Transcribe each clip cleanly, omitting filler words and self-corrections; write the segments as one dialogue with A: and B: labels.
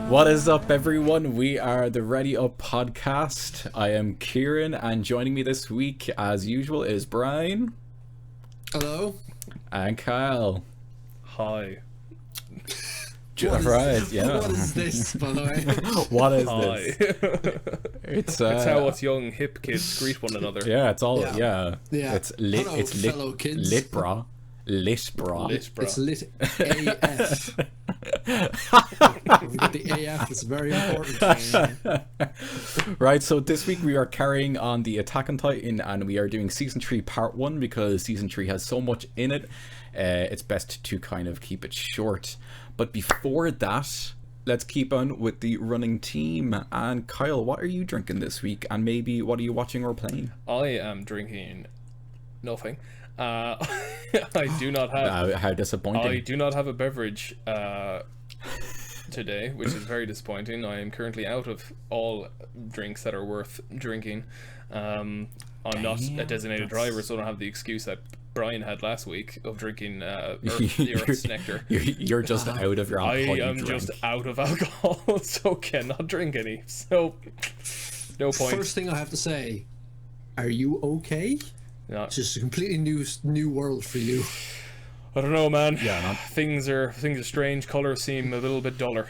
A: What is up, everyone? We are the Ready Up podcast. I am Kieran, and joining me this week, as usual, is Brian.
B: Hello.
A: And Kyle.
C: Hi.
A: Right, yeah.
B: What is this, by the way?
A: What is
C: Hi.
A: this? It's
C: how us young hip kids greet one another.
A: yeah, it's all
B: Yeah.
A: It's lit.
B: Hello,
A: it's lit.
B: fellow kids.
A: Lit, brah. Lit, brah.
C: Lit, bro.
B: It's lit AF. We get the AF. It's very important.
A: Right, so this week we are carrying on the Attack on Titan, and we are doing Season 3 Part 1 because Season 3 has so much in it. It's best to kind of keep it short. But before that, let's keep on with the running team. And Kyle, what are you drinking this week? And maybe what are you watching or playing?
C: I am drinking nothing. I do not have.
A: How disappointing.
C: I do not have a beverage today, which is very disappointing. I am currently out of all drinks that are worth drinking. I'm not a designated driver, so I don't have the excuse that Brian had last week of drinking the Earth's nectar.
A: You're just out of your
C: I
A: alcohol.
C: am just out of alcohol, so cannot drink any. So no point.
B: First thing I have to say, are you okay?
C: No.
B: It's just a completely new world for you.
C: I don't know, man.
A: Yeah, man.
C: Things are strange. Colors seem a little bit duller.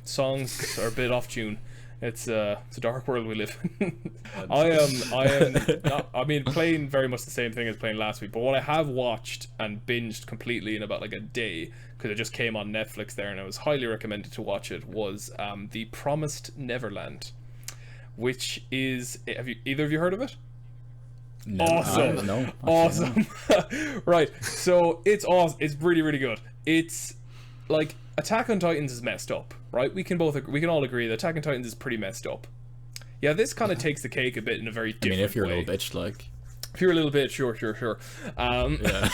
C: Songs are a bit off tune. It's a dark world we live in. I am not, I mean, playing very much the same thing as playing last week, but what I have watched and binged completely in about like a day, because it just came on Netflix there and I was highly recommended to watch it, was The Promised Neverland, which is, either of you heard of it?
A: No,
C: Awesome.
A: no,
C: Awesome. Right, so it's awesome. It's really, really good. It's like Attack on Titans is messed up, right? We can all agree that Attack on Titans is pretty messed up. Yeah, this kind of takes the cake a bit in a very different way.
A: I mean, if you're a little bitch, like.
C: If you're a little bit, sure.
A: Yeah.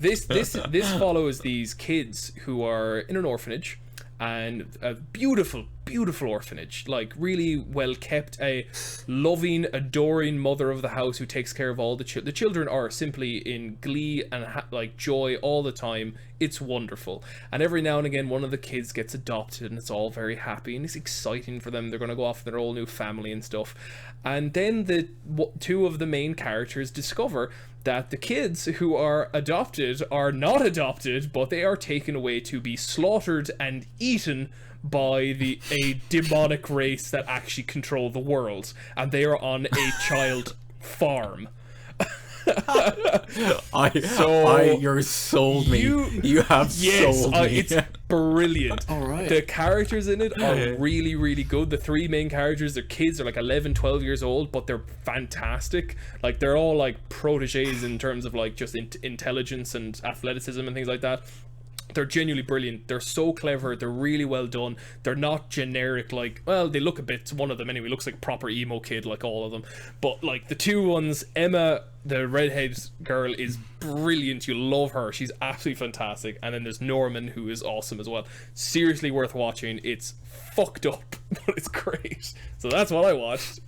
C: This follows these kids who are in an orphanage, and a beautiful orphanage, like really well kept, a loving, adoring mother of the house who takes care of all the children. The children are simply in glee and like joy all the time. It's wonderful. And every now and again one of the kids gets adopted and it's all very happy and it's exciting for them. They're going to go off with their whole new family and stuff. And then the two of the main characters discover that the kids who are adopted are not adopted, but they are taken away to be slaughtered and eaten by a demonic race that actually control the world, and they are on a child farm.
A: You're sold me. You have sold me.
C: It's brilliant.
B: All right.
C: The characters in it are really, really good. The three main characters, their kids are like 11, 12 years old, but they're fantastic. Like, they're all like proteges in terms of like just intelligence and athleticism and things like that. They're genuinely brilliant. They're so clever. They're really well done. They're not generic, like, well, they look a bit, one of them anyway looks like a proper emo kid, like all of them, but like the two ones, Emma, the redhead girl, is brilliant. You love her. She's absolutely fantastic. And then there's Norman, who is awesome as well. Seriously worth watching. It's fucked up, but it's great. So that's what I watched.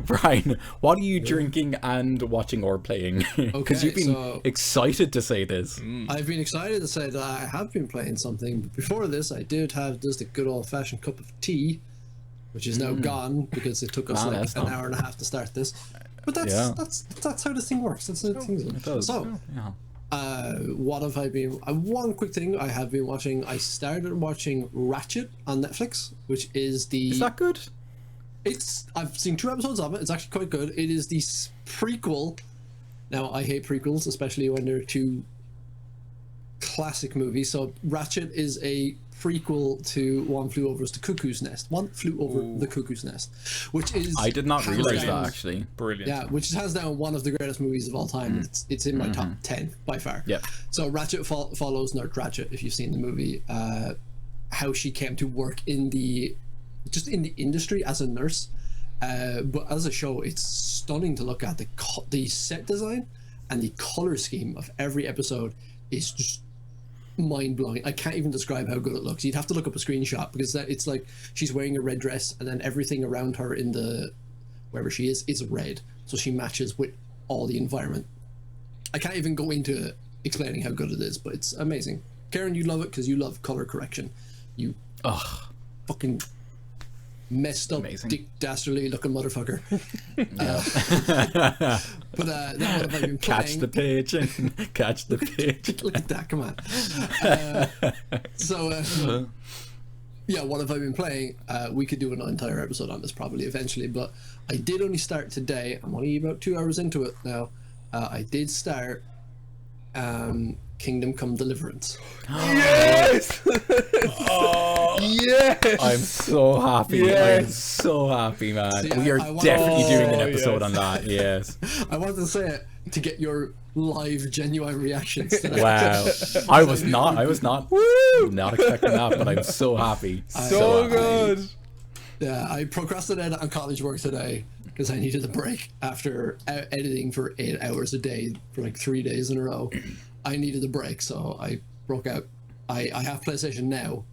A: Brian, what are you drinking and watching or playing? Because you've been excited to say this.
B: I've been excited to say that I have been playing something, but before this I did have just a good old-fashioned cup of tea, which is now gone because it took us like an hour and a half to start this. But that's how this thing works. That's how things work. So, what have I been? One quick thing I have been watching. I started watching Ratchet on Netflix, which is the.
A: Is that good?
B: I've seen 2 episodes of it. It's actually quite good. It is the prequel. Now, I hate prequels, especially when they're too classic movies. So Ratchet is a prequel to One Flew Over the Cuckoo's Nest. One Flew Over the Cuckoo's Nest, which is,
A: I did not realize that, actually.
C: Brilliant.
B: Yeah, which is hands down one of the greatest movies of all time. It's in my top 10 by far.
A: Yeah.
B: So Ratchet follows Nerd Ratchet, if you've seen the movie, how she came to work in the industry as a nurse, but as a show, it's stunning to look at. The set design and the color scheme of every episode is just mind-blowing. I can't even describe how good it looks. You'd have to look up a screenshot, because it's like she's wearing a red dress and then everything around her in the wherever she is red, so she matches with all the environment. I can't even go into explaining how good it is, but it's amazing. Karen, you love it because you love color correction. fucking messed up,
A: Amazing.
B: dick dastardly looking motherfucker. But then what have I been playing?
A: Catch the pigeon. Catch the pigeon.
B: Look at that, come on. Yeah, what have I been playing? We could do an entire episode on this probably eventually, but I did only start today. I'm only about 2 hours into it now. I did start Kingdom Come Deliverance.
C: Yes!
A: Oh,
C: yes!
A: I'm so happy.
C: Yes.
A: I'm so happy, man.
B: See,
A: We are
B: I want-
A: definitely doing an
C: Oh,
A: episode
C: yes.
A: on that. Yes.
B: I wanted to say it to get your live, genuine reactions to that.
A: Wow. I was not expecting that, but I'm so happy.
C: So
A: happy.
C: good.
B: Yeah, I procrastinated on college work today because I needed a break after editing for 8 hours a day for like 3 days in a row. I needed a break, so I broke out. I have PlayStation Now,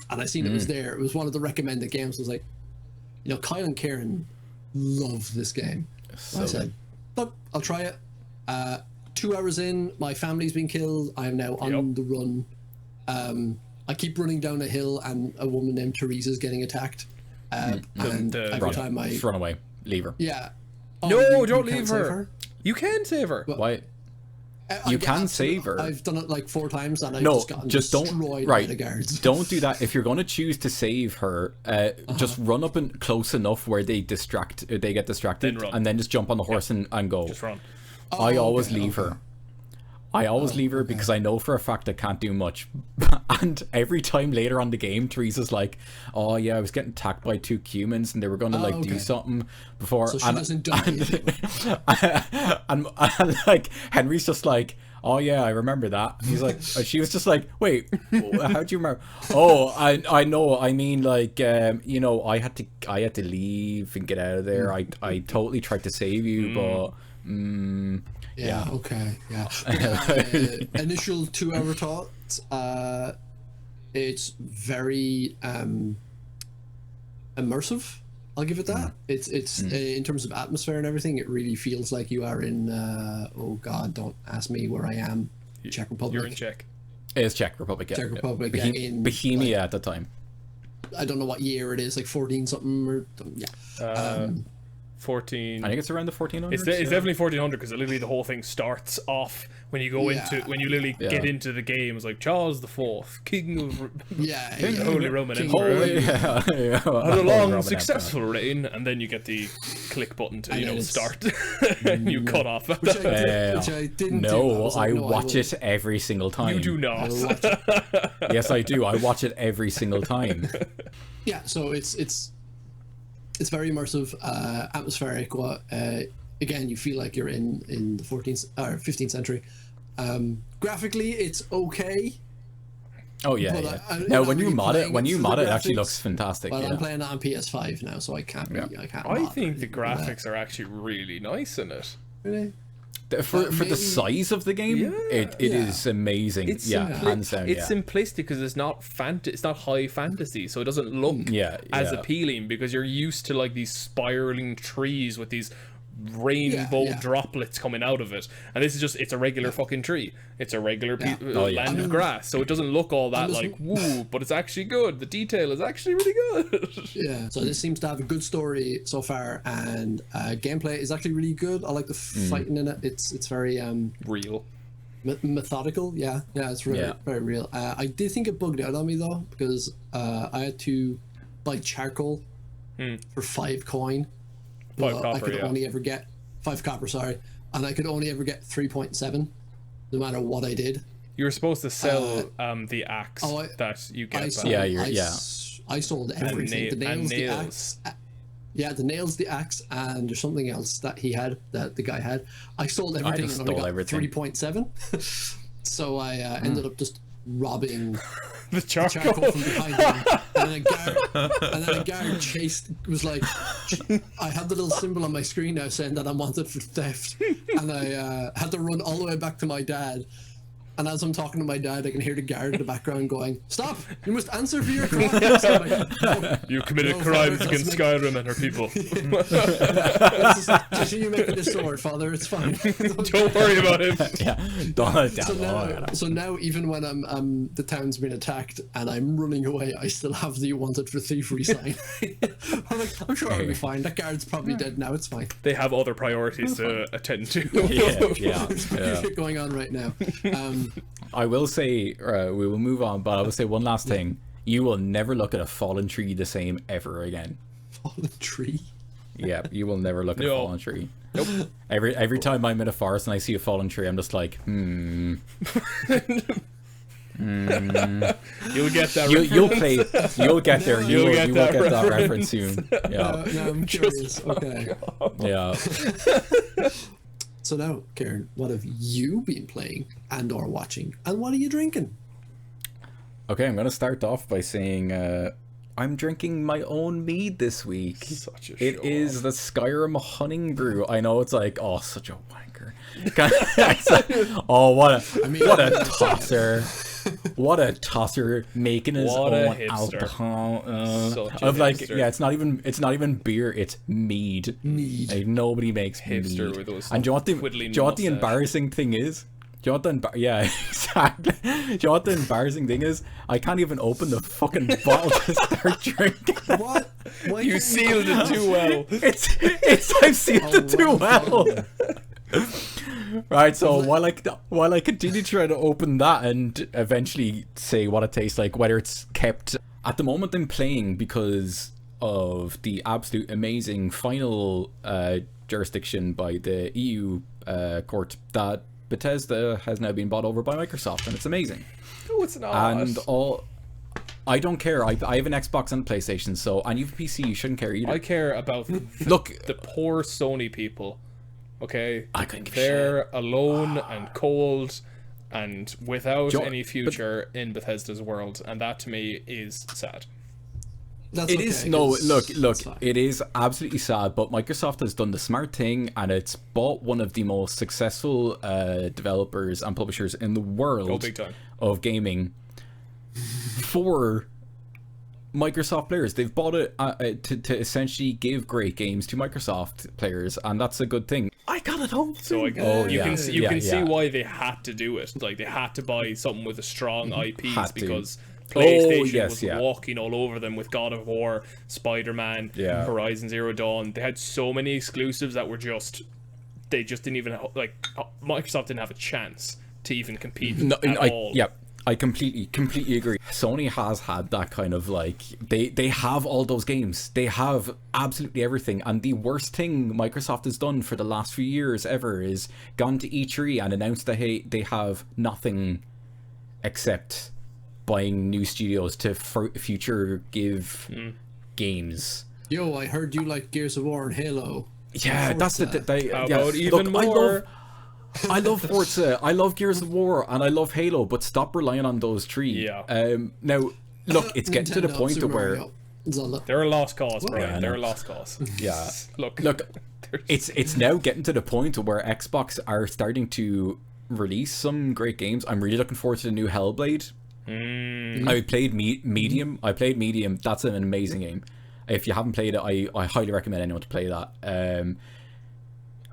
B: and I seen it was there. It was one of the recommended games. I was like, you know, Kyle and Karen love this game. So I said, look, I'll try it. 2 hours in, my family's been killed. I am now on the run. I keep running down a hill, and a woman named Teresa's getting attacked. And every time I
A: Just run away. Leave her.
B: yeah.
C: No,
B: you
C: don't
B: can't
C: leave
B: save
C: her. You can save her.
A: Why?
B: I
A: You
B: get
A: can
B: absolute-
A: save her.
B: I've done it like 4 times, and I've
A: No,
B: just gotten
A: just don't.
B: destroyed
A: Right,
B: by the guards.
A: don't do that. If you're going to choose to save her, just run up and close enough where they get distracted,
C: Then run.
A: and then just jump on the horse and go.
C: Just run.
A: I always
B: okay,
A: leave
B: okay.
A: her. I always leave her because I know for a fact I can't do much. And every time later on the game, Teresa's like, "Oh yeah, I was getting attacked by 2 humans, and they were going to do
B: okay.
A: something before."
B: So she doesn't die.
A: And like Henry's just like, "Oh yeah, I remember that." He's like, she was just like, "Wait, how do you remember?" "Oh, I know. I mean, like, you know, I had to leave and get out of there. I totally tried to save you, but."
B: Yeah. Okay. Yeah. Initial 2 hour thoughts. It's very immersive. I'll give it that. It's in terms of atmosphere and everything. It really feels like you are in. Oh God! Don't ask me where I am. Czech Republic.
C: You're in Czech.
A: It's Czech Republic. Yeah.
B: Czech Republic. in
A: Bohemia at the time.
B: I don't know what year it is. Like 14 something or yeah.
C: 14.
A: I think it's around the 1400s.
C: It's definitely 1400 because literally the whole thing starts off when you go
B: Yeah.
C: when you literally get into the game. It's like Charles the Fourth, King of
B: Yeah.
C: the Holy Roman
B: King
C: Emperor.
A: Oh yeah, yeah.
C: Had a long, successful reign, and then you get the click button to
B: And then it's-
C: start, and you cut off.
B: Which I didn't do.
A: No,
B: was like,
A: I
B: no,
A: watch
B: will.
A: it every single time.
C: You do not.
B: I will watch it.
A: Yes, I do. I watch it every single time.
B: Yeah, so it's very immersive, atmospheric. Again, you feel like you're in the 14th or 15th century. Graphically, it's okay.
A: Oh yeah,
B: But
A: yeah.
B: I'm
A: Now
B: not
A: when you
B: really
A: mod it,
B: playing
A: when you
B: for
A: mod
B: the
A: it, actually
B: graphics,
A: looks fantastic.
B: But I'm
A: Yeah.
B: playing it on PS5 now, so I can't. I can't.
C: I
B: mod
C: think
B: or
C: the
B: anything like that.
C: graphics are actually really nice in it.
B: Really?
A: For the
B: maybe-
A: size of the game,
C: Yeah.
A: it is amazing.
C: It's
A: hands down.
C: it's
A: Yeah.
C: simplistic because it's not it's not high fantasy, so it doesn't look
A: Yeah,
C: as
A: yeah.
C: appealing because you're used to like these spiraling trees with these rainbow
B: Yeah.
C: droplets coming out of it, and this is just it's a regular fucking tree. It's a regular
A: Oh, yeah.
C: land of grass, so it doesn't look all that
B: just-
C: like woo, but it's actually good. The detail is actually really good.
B: Yeah. So this seems to have a good story so far, and gameplay is actually really good. I like the fighting in it. It's very
C: Real.
B: methodical. Yeah, it's really
A: Yeah.
B: very real. I did think it bugged out on me though because I had to buy charcoal for 5 coin.
C: 5
B: but I
C: copper,
B: could
C: yeah.
B: only ever get 5 copper. Sorry, and I could only ever get 3.7, no matter what I did.
C: You were supposed to sell the axe that you get.
B: I
C: back.
B: sold,
A: Yeah,
B: I sold everything. The nails, the
C: nails.
B: axe. Yeah, the nails, the axe, and there's something else that he had, that the guy had. I sold everything
A: just
B: and only
A: stole
B: got
A: everything.
B: 3.7. So I ended up just robbing
C: the
B: charcoal
C: charcoal.
B: from behind him, and then a guard was like, I had the little symbol on my screen now saying that I'm wanted for theft, and I had to run all the way back to my dad And as I'm talking to my dad, I can hear the guard in the background going, "Stop! You must answer for your crimes." I'm like, "No,
C: You committed
B: no,
C: crimes
B: Father,
C: against
B: let's make-
C: Skyrim and her people.
B: Just you making this sword, Father. It's fine."
C: Don't worry about him.
A: Yeah, don't
B: So now, even when the town's been attacked and I'm running away, I still have the wanted for thievery sign. I'm like, I'm sure I'll be fine. That guard's probably dead now. It's fine.
C: They have other priorities to attend to.
B: There's shit going on right now.
A: I will say, we will move on, but I will say one last thing. You will never look at a fallen tree the same ever again.
B: Fallen tree.
A: Yeah, you will never look at a
C: No.
A: fallen tree. Nope. Every time I'm in a forest and I see a fallen tree, I'm just like,
C: You'll get that.
A: You'll get there. You will get that reference soon. Yeah.
B: No, I'm curious. Okay.
A: Yeah.
B: So now, Kieran, what have you been playing and or watching, and what are you drinking?
A: Okay, I'm gonna start off by saying I'm drinking my own mead this week.
C: Such a
A: It
C: show
A: is the Skyrim Hunting Brew. I know it's like, oh, such a wanker. Oh, what a tosser. What a tosser making his
C: What a
A: own
C: hipster.
A: alcohol.
C: Such a
A: Of like,
C: hipster.
A: yeah, it's not even beer, it's mead.
B: Mead.
A: Like, nobody makes
C: Hipster
A: mead.
C: with those
A: And do you know what the
C: twiddly mustache.
A: embarrassing thing is? Do you know what the yeah, exactly. Do you know what the embarrassing thing is? I can't even open the fucking bottle to start drinking.
B: What? Why
C: You
B: can't
C: sealed it too well.
A: It's I've sealed it too well. Right, so while I continue to try to open that and eventually say what it tastes like, whether it's kept at the moment I'm playing because of the absolute amazing final jurisdiction by the EU court that Bethesda has now been bought over by Microsoft, and it's amazing.
C: No, it's not.
A: And I don't care. I have an Xbox and a PlayStation, so and you have a PC, you shouldn't care either.
C: I care about
A: Look,
C: the poor Sony people. Okay,
A: I couldn't give a
C: they're alone and cold and without
A: Jo-
C: any future in Bethesda's world, and that to me is sad.
B: That's
A: It
B: okay,
A: is no
B: 'cause
A: look
B: it's fine.
A: it is absolutely sad, but Microsoft has done the smart thing and it's bought one of the most successful developers and publishers in the world
C: Oh, big time.
A: of gaming for Microsoft players. They've bought it to essentially give great games to Microsoft players, and that's a good thing. I got it home
C: So I,
A: Oh,
C: you
A: yeah.
C: can see,
A: Yeah,
C: can see
A: yeah.
C: why they had to do it. Like they had to buy something with a strong IPs
A: Had to.
C: because
A: Oh,
C: PlayStation
A: yes,
C: was
A: yeah.
C: walking all over them with God of War, Spider-Man,
A: Yeah.
C: Horizon Zero Dawn. They had so many exclusives that were just they just didn't even Microsoft didn't have a chance to even compete at all.
A: Yeah, I completely agree. Sony has had that kind of like they have all those games. They have absolutely everything. And the worst thing Microsoft has done for the last few years ever is gone to E3 and announced that hey, they have nothing except buying new studios to future give games.
B: Yo, I heard you like Gears of War and Halo.
A: Yeah, that's the they,
C: How
A: yeah.
C: about even
A: Look,
C: more?
A: I love Forza, I love Gears of War, and I love Halo, but stop relying on those three.
C: Yeah.
A: Now, look, it's getting to the
B: Nintendo,
A: point
B: Super
A: of where,
B: Mario, Zelda.
C: They're a lost cause, Brian.
A: Yeah, I
C: They're a
A: know.
C: lost cause.
A: yeah.
C: Look,
A: It's now getting to the point where Xbox are starting to release some great games. I'm really looking forward to the new Hellblade. I played Medium. I played Medium. That's an amazing game. If you haven't played it, I highly recommend anyone to play that.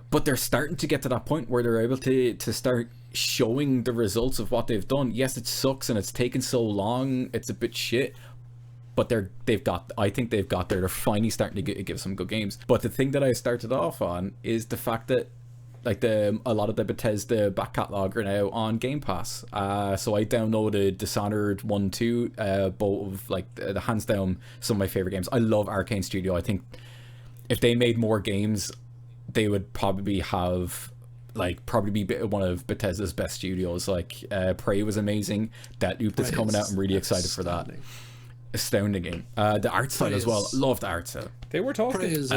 A: But they're starting to get to that point where they're able to start showing the results of what they've done. Yes, it sucks and it's taken so long. It's a bit shit. But I think they've got there. They're finally starting to give some good games. But the thing that I started off on is the fact that like a lot of the Bethesda back catalog are now on Game Pass. So I downloaded Dishonored 1, 2, both of like the hands down some of my favorite games. I love Arcane Studio. I think if they made more games, they would probably be one of Bethesda's best studios. Like Prey was amazing. Deathloop that's coming out. I'm really excited for that. Astounding game. The art style as well. Love the art style.
C: they were talking.
B: Prey is,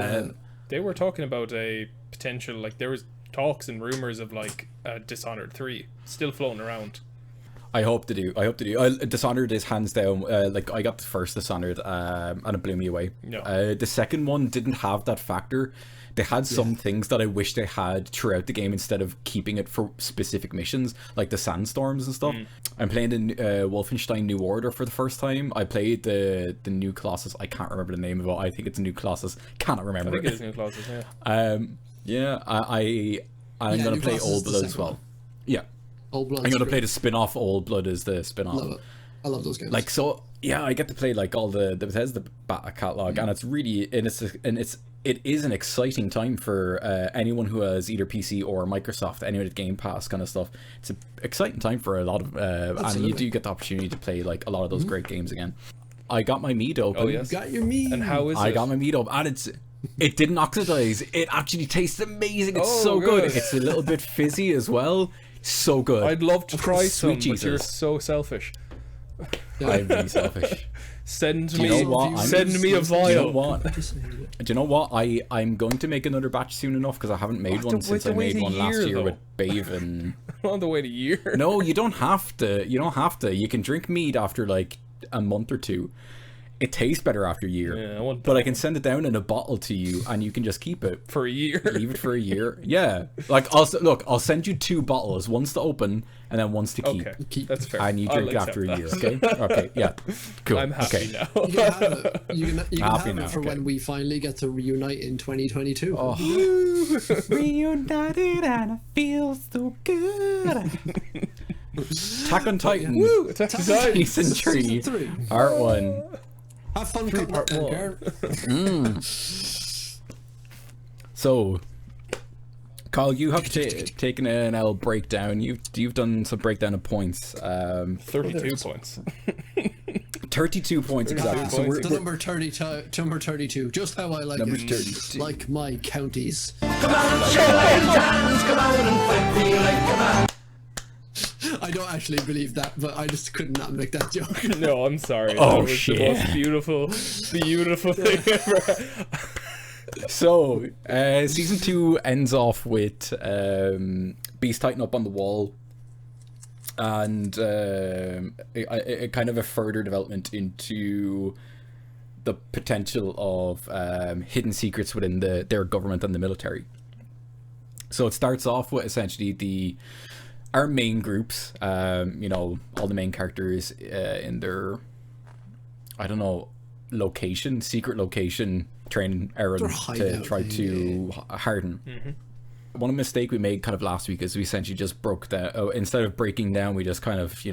C: They were talking about a potential there was talks and rumors of Dishonored 3 still floating around.
A: I hope to do. Dishonored is hands down. Like I got the first Dishonored, and it blew me away.
C: No.
A: The second one didn't have that factor. They had some things that I wish they had throughout the game instead of keeping it for specific missions, like the sandstorms and stuff. I'm playing the Wolfenstein New Order for the first time. I played the new Colossus. I can't remember the name of it. I think it's a new Colossus. Cannot remember.
C: I think it is new Colossus, yeah.
A: I'm gonna
B: New
A: play
B: Colossus
A: Old
B: is the
A: Blood as
B: second
A: well.
B: one.
A: Yeah.
B: Old Blood.
A: I'm gonna play the spin-off. Old Blood is the spin-off.
B: Love it. I love those games.
A: Like, so yeah, I get to play like all the Bethesda catalog, and it's really it is an exciting time for anyone who has either PC or Microsoft, any of the Game Pass kind of stuff. It's an exciting time for a lot of and you do get the opportunity to play like a lot of those great games again. I got my meat open.
C: Oh yes.
B: you got your meat.
C: And how is it?
A: I got my meat open, and it didn't oxidize. It actually tastes amazing. It's so good. It's a little bit fizzy as well. So good.
C: I'd love to try some,
A: Sweet
C: but you're
A: Jesus.
C: so selfish.
A: I'm really selfish.
C: Send
A: you know what?
C: me,
A: I'm-
C: send me a
A: Do you know
C: vial.
A: what? Do you know what? I'm going to make another batch soon enough because I haven't made one since I made one last year with Bave and.
C: On the way to year.
A: No, you don't have to. You don't have to. You can drink mead after like a month or two. It tastes better after a year.
C: Yeah, I want
A: but
C: that
A: I can send it down in a bottle to you, and you can just keep it.
C: for a year.
A: Leave it for a year. Yeah. Like I'll send you 2 bottles, one's to open and then one's to keep.
C: Okay, that's fair.
A: And you
C: I'll
A: drink it after a
C: accept
A: year.
C: that.
A: Okay. Okay. Yeah. Cool.
C: I'm happy
A: okay.
C: now.
B: You can have it. You can
A: Happy
B: have
A: now,
B: it for
A: okay.
B: when we finally get to reunite in 2022.
A: Oh. Reunited and it feels so good. Attack on Titan.
C: Woo! Attack on Titan.
A: Season 3.
B: Season 3.
A: Part 1.
B: Have fun cutting
C: part
B: that down,
C: one.
B: Karen.
A: So, Carl, you have taken an L breakdown. You've done some breakdown of points.
C: 32 points.
A: 32 points exactly. So
C: points.
B: The number 32, just how I like
A: Number
B: it.
A: 32.
B: Like my counties. I don't actually believe that, but I just could not make that joke.
C: No, I'm sorry.
A: Oh,
C: That was
A: shit.
C: the most beautiful thing ever.
A: So, season 2 ends off with Beast Titan up on the wall, and a kind of a further development into the potential of hidden secrets within their government and the military. So it starts off with essentially our main groups, all the main characters in their, I don't know, secret location, training Eren
B: Their
A: to
B: hideout
A: try
B: thing,
A: to harden. One mistake we made kind of last week is we essentially just broke that. Instead of breaking down, we just kind of,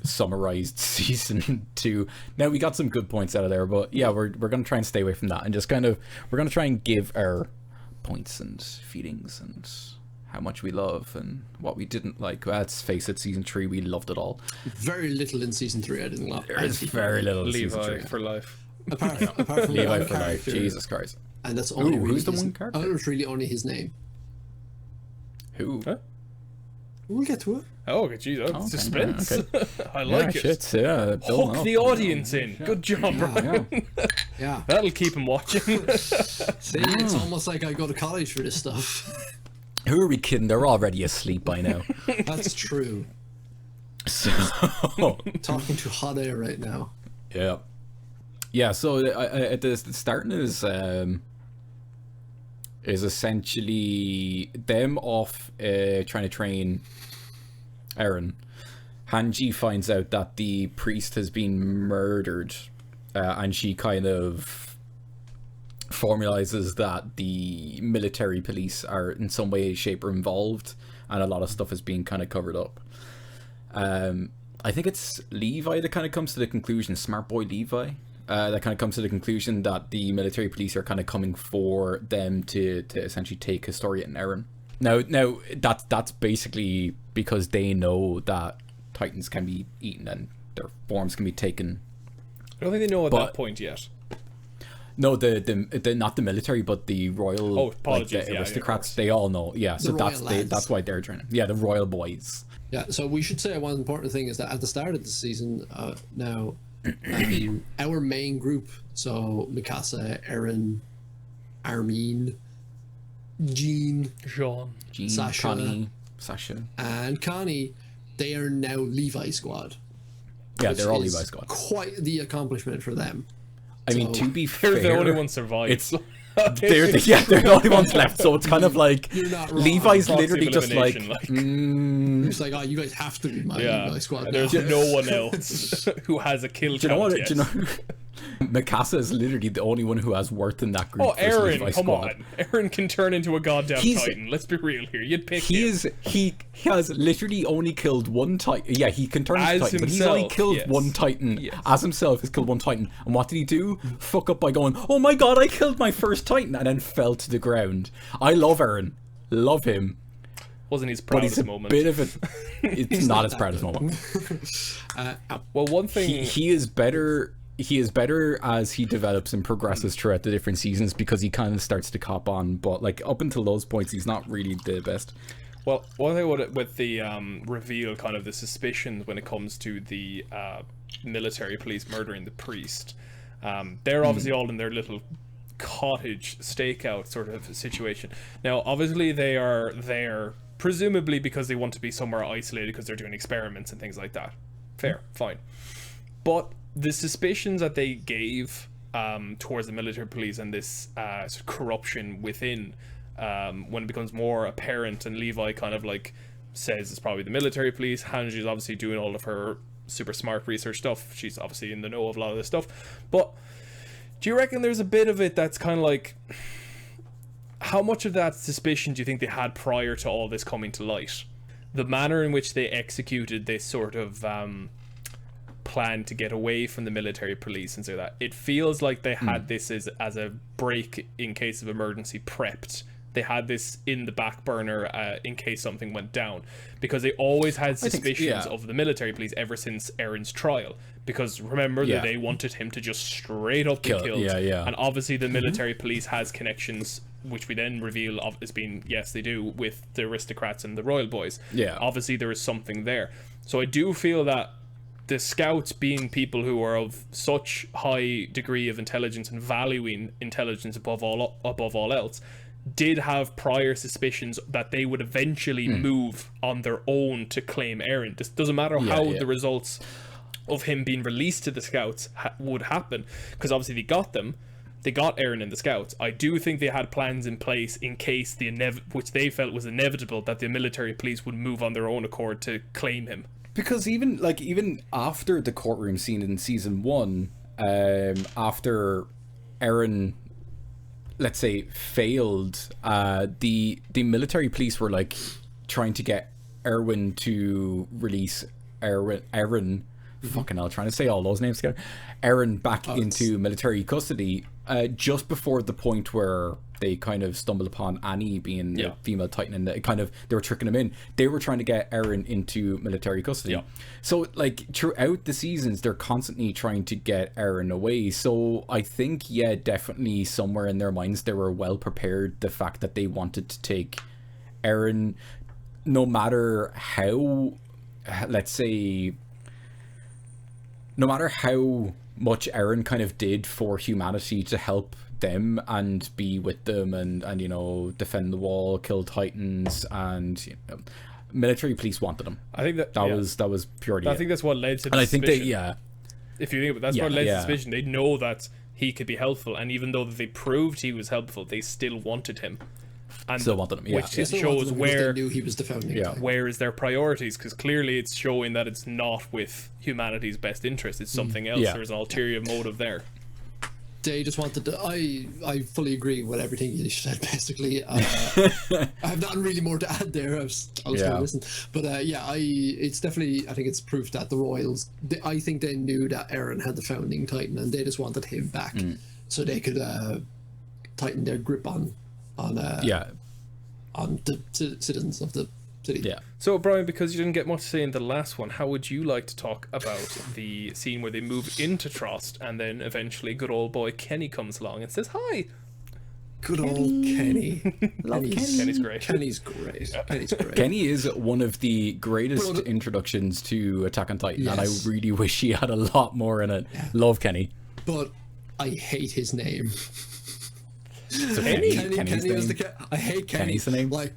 A: summarized season 2. Now we got some good points out of there, but yeah, we're gonna try and stay away from that and just we're gonna try and give our points and feelings and how much we love and what we didn't like. Let's face it, season 3 we loved it all.
B: Very little in season 3 I didn't love.
A: There's very little in season
C: Levi
A: 3.
C: for life.
B: Apart from
A: Levi
B: one
A: for life.
B: character,
A: Jesus Christ.
B: and that's only
A: Ooh,
B: really
A: who's the
B: his-
A: one character?
B: Oh, it's really only his name.
A: Who?
C: Huh?
B: We'll get to it.
C: Oh, geez,
A: Okay,
C: suspense.
A: okay.
C: I like it.
A: Shit, yeah. building
C: Hook
A: up,
C: the audience in. Good job, bro.
B: Yeah.
C: That'll keep him watching.
B: See, it's almost like I go to college for this stuff.
A: Who are we kidding? They're already asleep by now.
B: That's true.
A: So,
B: Talking to hot air right now.
A: yeah. So at the starting is essentially them off trying to train Eren. Hanji finds out that the priest has been murdered, and she kind of formalizes that the military police are in some way, shape, or involved, and a lot of stuff is being kind of covered up. I think it's Levi that kind of comes to the conclusion, smart boy Levi, that kind of comes to the conclusion that the military police are kind of coming for them to essentially take Historia and Eren. Now that's basically because they know that Titans can be eaten and their forms can be taken.
C: I don't think they know at that point yet.
A: No, the not the military, but the royal,
C: Oh, apologies,
A: like the
C: yeah,
A: aristocrats. They all know. Yeah, so
B: royal lads.
A: that's why they're training. Yeah, the royal boys.
B: Yeah, so we should say one important thing is that at the start of the season, now, our main group, so Mikasa, Eren, Armin, Jean,
C: Jean.
A: Jean,
B: Sasha.
A: Connie, Sasha.
B: and Connie, they are now Levi Squad.
A: Yeah, they're all
B: is
A: Levi Squad.
B: Quite the accomplishment for them.
A: I mean, to be fair,
C: They're the only ones survived.
A: It's they're the only ones left. So it's kind of like
B: You're not wrong.
A: Levi's
C: Proxy
A: literally
C: of
A: just like,
C: elimination,
B: It's like, oh, you guys have to be my
C: yeah,
B: Levi Squad.
C: and there's
B: now.
C: no one else who has a kill
A: do you know
C: count
A: what?
C: yet.
A: Do you know? Mikasa is literally the only one who has worth in that group.
C: Oh,
A: versus
C: Aaron,
A: Levi
C: come
A: Squad.
C: on. Aaron can turn into a goddamn
A: He's-
C: Titan. Let's be real here. You'd pick
A: He
C: him.
A: is he has literally only killed one Titan. Yeah, he can turn into
C: As
A: Titan, but he's only
C: himself,
A: killed
C: yes.
A: one Titan
C: Yes.
A: as himself. He's killed one Titan, and what did he do? Fuck up by going, "Oh my god, I killed my first Titan," and then fell to the ground. I love Aaron, love him,
C: Wasn't his
A: but he's
C: proudest
A: a
C: moment.
A: bit of a. It's not his proudest moment.
C: Well, one thing...
A: He is better. He is better as he develops and progresses throughout the different seasons because he kind of starts to cop on. But like up until those points, he's not really the best.
C: Well, one thing with the reveal, kind of the suspicions when it comes to the military police murdering the priest, they're obviously all in their little cottage stakeout sort of situation. Now, obviously, they are there presumably because they want to be somewhere isolated because they're doing experiments and things like that. Fair, fine. But the suspicions that they gave towards the military police and this sort of corruption within, when it becomes more apparent, and Levi kind of like says it's probably the military police. Hanji's obviously doing all of her super smart research stuff. She's obviously in the know of a lot of this stuff. But do you reckon there's a bit of it that's kind of like, how much of that suspicion do you think they had prior to all this coming to light? The manner in which they executed this sort of plan to get away from the military police and so that it feels like they had this as a break in case of emergency prepped. They had this in the back burner in case something went down, because they always had suspicions of the military police ever since Aaron's trial, because remember that they wanted him to just straight up be killed. And obviously the military police has connections, which we then reveal as being, yes, they do, with the aristocrats and the royal boys. Obviously there is something there. So I do feel that the scouts, being people who are of such high degree of intelligence and valuing intelligence above all else, did have prior suspicions that they would eventually move on their own to claim Aaron. This doesn't matter how the results of him being released to the scouts would happen, because obviously they got them. They got Aaron and the scouts. I do think they had plans in place in case which they felt was inevitable, that the military police would move on their own accord to claim him.
A: Because even after the courtroom scene in season 1, after Aaron, let's say, failed, the military police were like trying to get Erwin to release Aaron fucking hell, trying to say all those names together, Aaron back into military custody, just before the point where they kind of stumbled upon Annie being the female Titan, and they were tricking him in. They were trying to get Aaron into military custody. So like throughout the seasons, they're constantly trying to get Aaron away. So I think, definitely somewhere in their minds, they were well prepared. The fact that they wanted to take Aaron, no matter how, let's say, no matter how much Aaron kind of did for humanity to help them and be with them and defend the wall, kill Titans, and military police wanted him.
C: I think that
A: was purely
C: I think that's what led to the
A: and I
C: suspicion.
A: think that
C: if you think about it, that's what led to suspicion. They know that he could be helpful, and even though they proved he was helpful, they still wanted him. And
A: still wanted him,
C: which just shows where
B: they knew he was the founding guy.
C: where is their priorities, because clearly it's showing that it's not with humanity's best interest, it's something else. There's an ulterior motive there.
B: They just wanted to. I fully agree with everything you said. Basically, I have nothing really more to add there. I was going to listen, but it's definitely. I think it's proof that the Royals. I think they knew that Aaron had the founding Titan, and they just wanted him back, so they could tighten their grip on the citizens of the city.
C: So Brian, because you didn't get much to say in the last one, how would you like to talk about the scene where they move into Trost, and then eventually good old boy Kenny comes along and says hi?
B: Good old Kenny.
A: Love Kenny.
C: Kenny's great.
B: Kenny's great. Kenny's great.
A: Kenny is one of the greatest introductions to Attack on Titan, and I really wish he had a lot more in it. Love Kenny.
B: But I hate his name.
A: So
B: Kenny's
A: Kenny's
B: name.
A: name.
B: I hate Kenny.
A: Kenny's the name.
B: Like,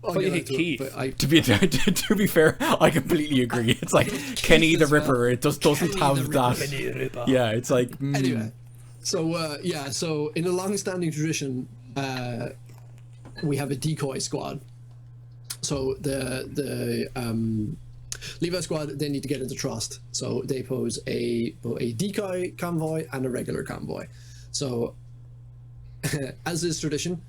C: thought you hate Keith.
A: To be fair, I completely agree. It's like Kenny the Ripper. It just doesn't have that. Yeah, it's like
B: Anyway, so so in a long-standing tradition, we have a decoy squad. So the Levi squad, they need to get into trust, so they pose a decoy convoy and a regular convoy. So as is tradition,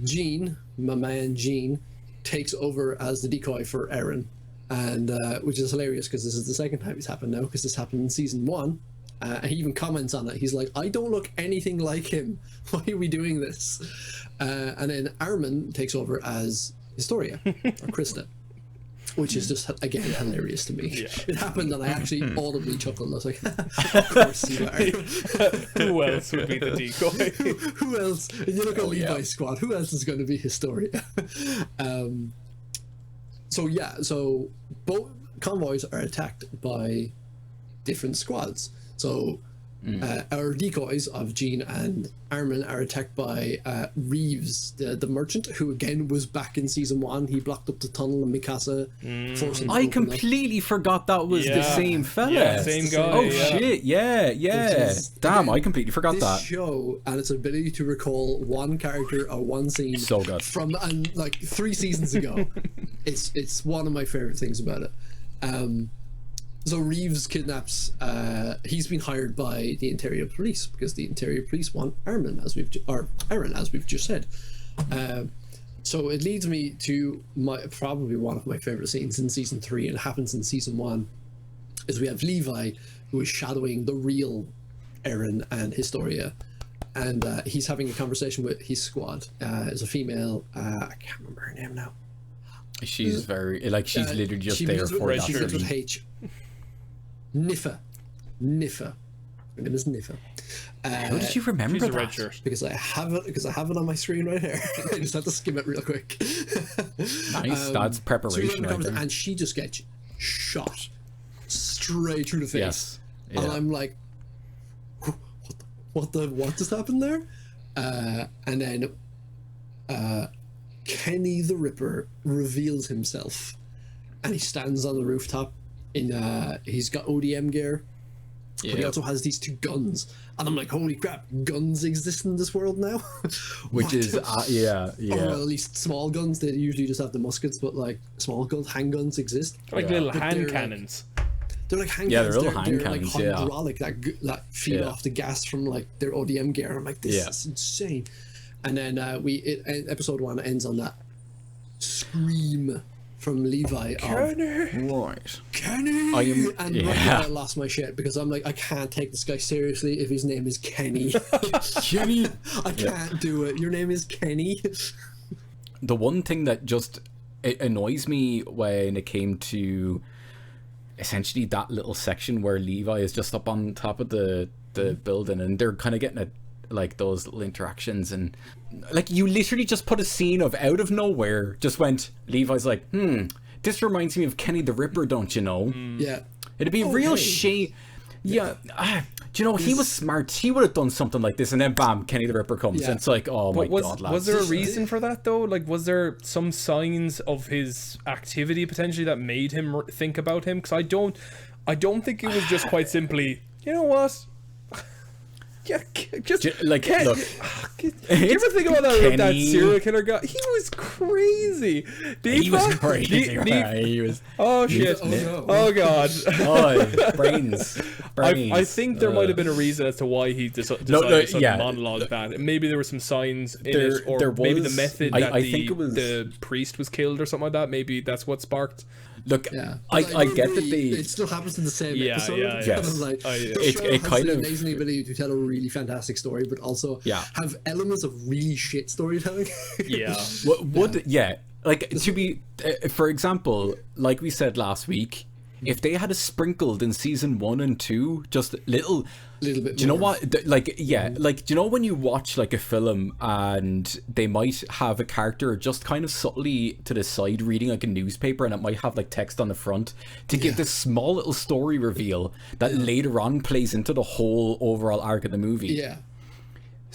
B: Gene, my man Gene, takes over as the decoy for Eren, and which is hilarious because this is the second time it's happened now, because this happened in season 1. And he even comments on it. He's like, I don't look anything like him. Why are we doing this? And then Armin takes over as Historia, or Krista, which is just, again, hilarious to me. Yeah. It happened and I actually audibly chuckled. I was like, of course you are.
C: Who else would be the decoy?
B: Who else? You look at Levi's squad. Who else is going to be Historia? So both convoys are attacked by different squads. So our decoys of Jean and Armin are attacked by Reeves, the merchant, who again was back in season 1. He blocked up the tunnel and Mikasa forced him to
A: I
B: open
A: completely forgot that was the same fella.
C: Yeah, same guy.
A: Oh shit, yeah. Damn, I completely forgot that.
B: This show and its ability to recall one character or one scene
A: So good.
B: from like 3 seasons ago. it's one of my favorite things about it. So Reeves kidnaps. He's been hired by the Interior Police because the Interior Police want Eren, as we've just said. So it leads me to probably one of my favorite scenes in season 3, and it happens in season 1. Is we have Levi, who is shadowing the real Eren and Historia, and he's having a conversation with his squad. As a female, I can't remember her name now.
A: She's very she's literally just there for that.
B: She begins with H. Niffa. Her name is Niffa.
A: How did you remember
C: She's a
A: that?
C: red shirt.
B: Because I have it on my screen right here. I just have to skim it real quick.
A: Nice, that's preparation right there.
B: And she just gets shot straight through the face.
A: Yes. Yeah.
B: And I'm like, what just happened there? And then Kenny the Ripper reveals himself, and he stands on the rooftop. He's got ODM gear, but he also has these 2 guns, and I'm like, holy crap, guns exist in this world now.
A: Which is
B: Or well, at least small guns. They usually just have the muskets, but like small guns, handguns exist.
C: Like little hand cannons.
B: They're like hand
A: Yeah,
B: cannons.
A: they're little hand
B: like
A: cannons, yeah.
B: hydraulic that feed off the gas from like their ODM gear. And I'm like, this is insane. And then episode 1 ends on that scream from Levi.
A: Right.
B: Kenny! I lost my shit because I'm like, I can't take this guy seriously if his name is Kenny.
A: Kenny!
B: I can't do it. Your name is Kenny?
A: The one thing that just annoys me when it came to essentially that little section where Levi is just up on top of the building and they're kind of getting like those little interactions, and like you literally just put a scene of out of nowhere just went, Levi's like, this reminds me of Kenny the Ripper, don't you know?
B: Yeah.
A: It'd be a real shame. Yeah. Do you know, he was smart. He would have done something like this, and then bam, Kenny the Ripper comes. And it's like, oh my god, lads.
C: Was there a reason for that though? Like, was there some signs of his activity potentially that made him think about him? Because I don't think it was just quite simply, you know what? Yeah, just
A: like, look.
C: Do you ever think about that serial killer guy? He was crazy.
A: He was crazy. He was.
C: Oh shit! Oh god!
A: Oh, brains.
C: I think there might have been a reason as to why he decided to monologue that. Maybe there were some signs in it, or maybe the method that the priest was killed or something like that. Maybe that's what sparked.
A: Look, I get that
B: it still happens in the same episode.
A: Yes.
B: Like,
A: it kind of
B: amazing ability to tell a really fantastic story, but also have elements of really shit storytelling.
A: Like, to be, for example, like we said last week, if they had a sprinkled in season 1 and 2, just little bit. Do you know what? Like, do you know when you watch like a film and they might have a character just kind of subtly to the side reading like a newspaper, and it might have like text on the front to give this small little story reveal that later on plays into the whole overall arc of the movie.
B: Yeah.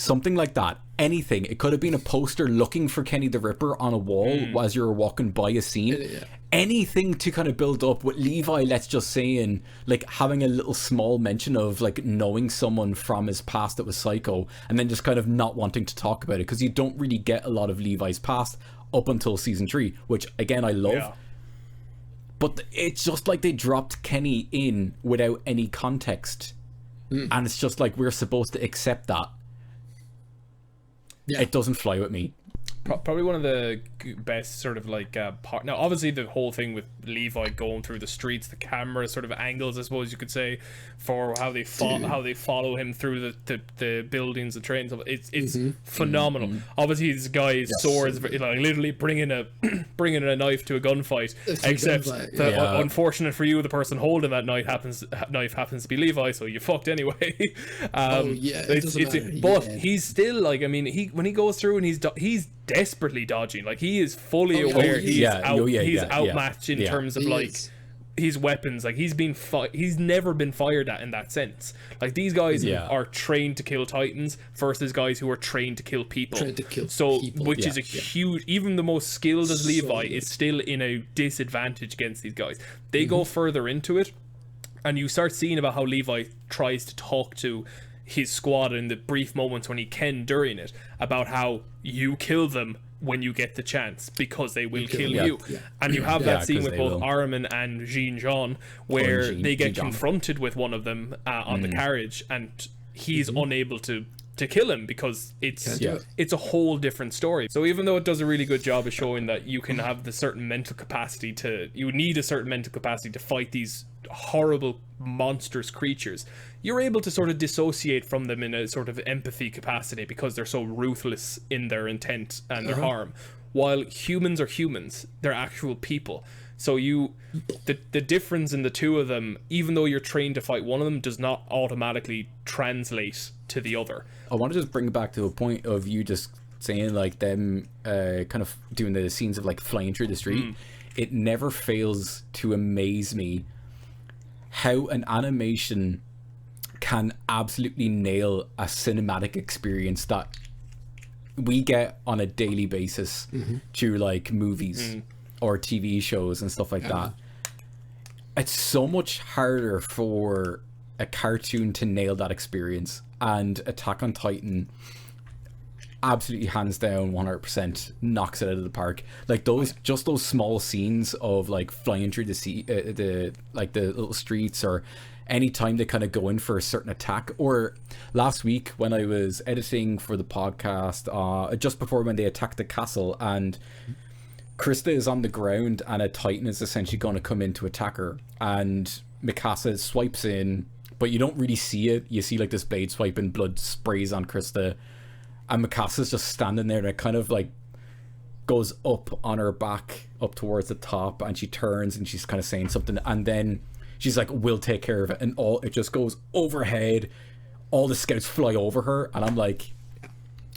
A: something like that. Anything. It could have been a poster looking for Kenny the Ripper on a wall as you were walking by a scene.
B: Yeah.
A: Anything to kind of build up with Levi, let's just say, and like having a little small mention of like knowing someone from his past that was psycho, and then just kind of not wanting to talk about it, because you don't really get a lot of Levi's past up until season 3, which again I love.
C: Yeah.
A: But it's just like they dropped Kenny in without any context. And it's just like we're supposed to accept that.
B: Yeah.
A: It doesn't fly with me.
C: Probably one of the best sort of like part. Now, obviously, the whole thing with Levi going through the streets, the camera sort of angles, I suppose you could say, for how they follow him through the buildings, the trains. It's phenomenal. Obviously, this guy's swords, like literally bringing a knife to a gunfight. Except unfortunate for you, the person holding that knife happens to be Levi, so you fucked anyway. He's still like, I mean, when he goes through and he's desperately dodging, like he is fully aware he's outmatched in terms of like his weapons. Like he's never been fired at in that sense. Like these guys are trained to kill titans versus guys who are trained to kill people. Which is a huge, even the most skilled as Levi is still in a disadvantage against these guys. They go further into it, and you start seeing about how Levi tries to talk to his squad in the brief moments when he can during it, about how you kill them when you get the chance because they will kill you. And you have that scene with both Armin and Jean where they get confronted with one of them on the carriage, and he's unable to kill him because it's a whole different story. So even though it does a really good job of showing that you can have the certain mental capacity you need a certain mental capacity to fight these horrible monstrous creatures, you're able to sort of dissociate from them in a sort of empathy capacity because they're so ruthless in their intent and their harm, while humans are humans, they're actual people. So the difference in the two of them, even though you're trained to fight one of them, does not automatically translate to the other.
A: I want to just bring it back to a point of you just saying like them kind of doing the scenes of like flying through the street. It never fails to amaze me how an animation can absolutely nail a cinematic experience that we get on a daily basis through like movies or TV shows and stuff like that. It's so much harder for a cartoon to nail that experience, and Attack on Titan absolutely hands down 100% knocks it out of the park. Like those small scenes of like flying through the little streets, or anytime they kind of go in for a certain attack. Or last week when I was editing for the podcast, just before when they attacked the castle and Krista is on the ground and a Titan is essentially going to come in to attack her, and Mikasa swipes in, but you don't really see it. You see like this blade swipe and blood sprays on Krista, and Mikasa's just standing there, and it kind of like goes up on her back up towards the top, and she turns and she's kind of saying something, and then she's like, we'll take care of it, and all it just goes overhead, all the scouts fly over her, and I'm like,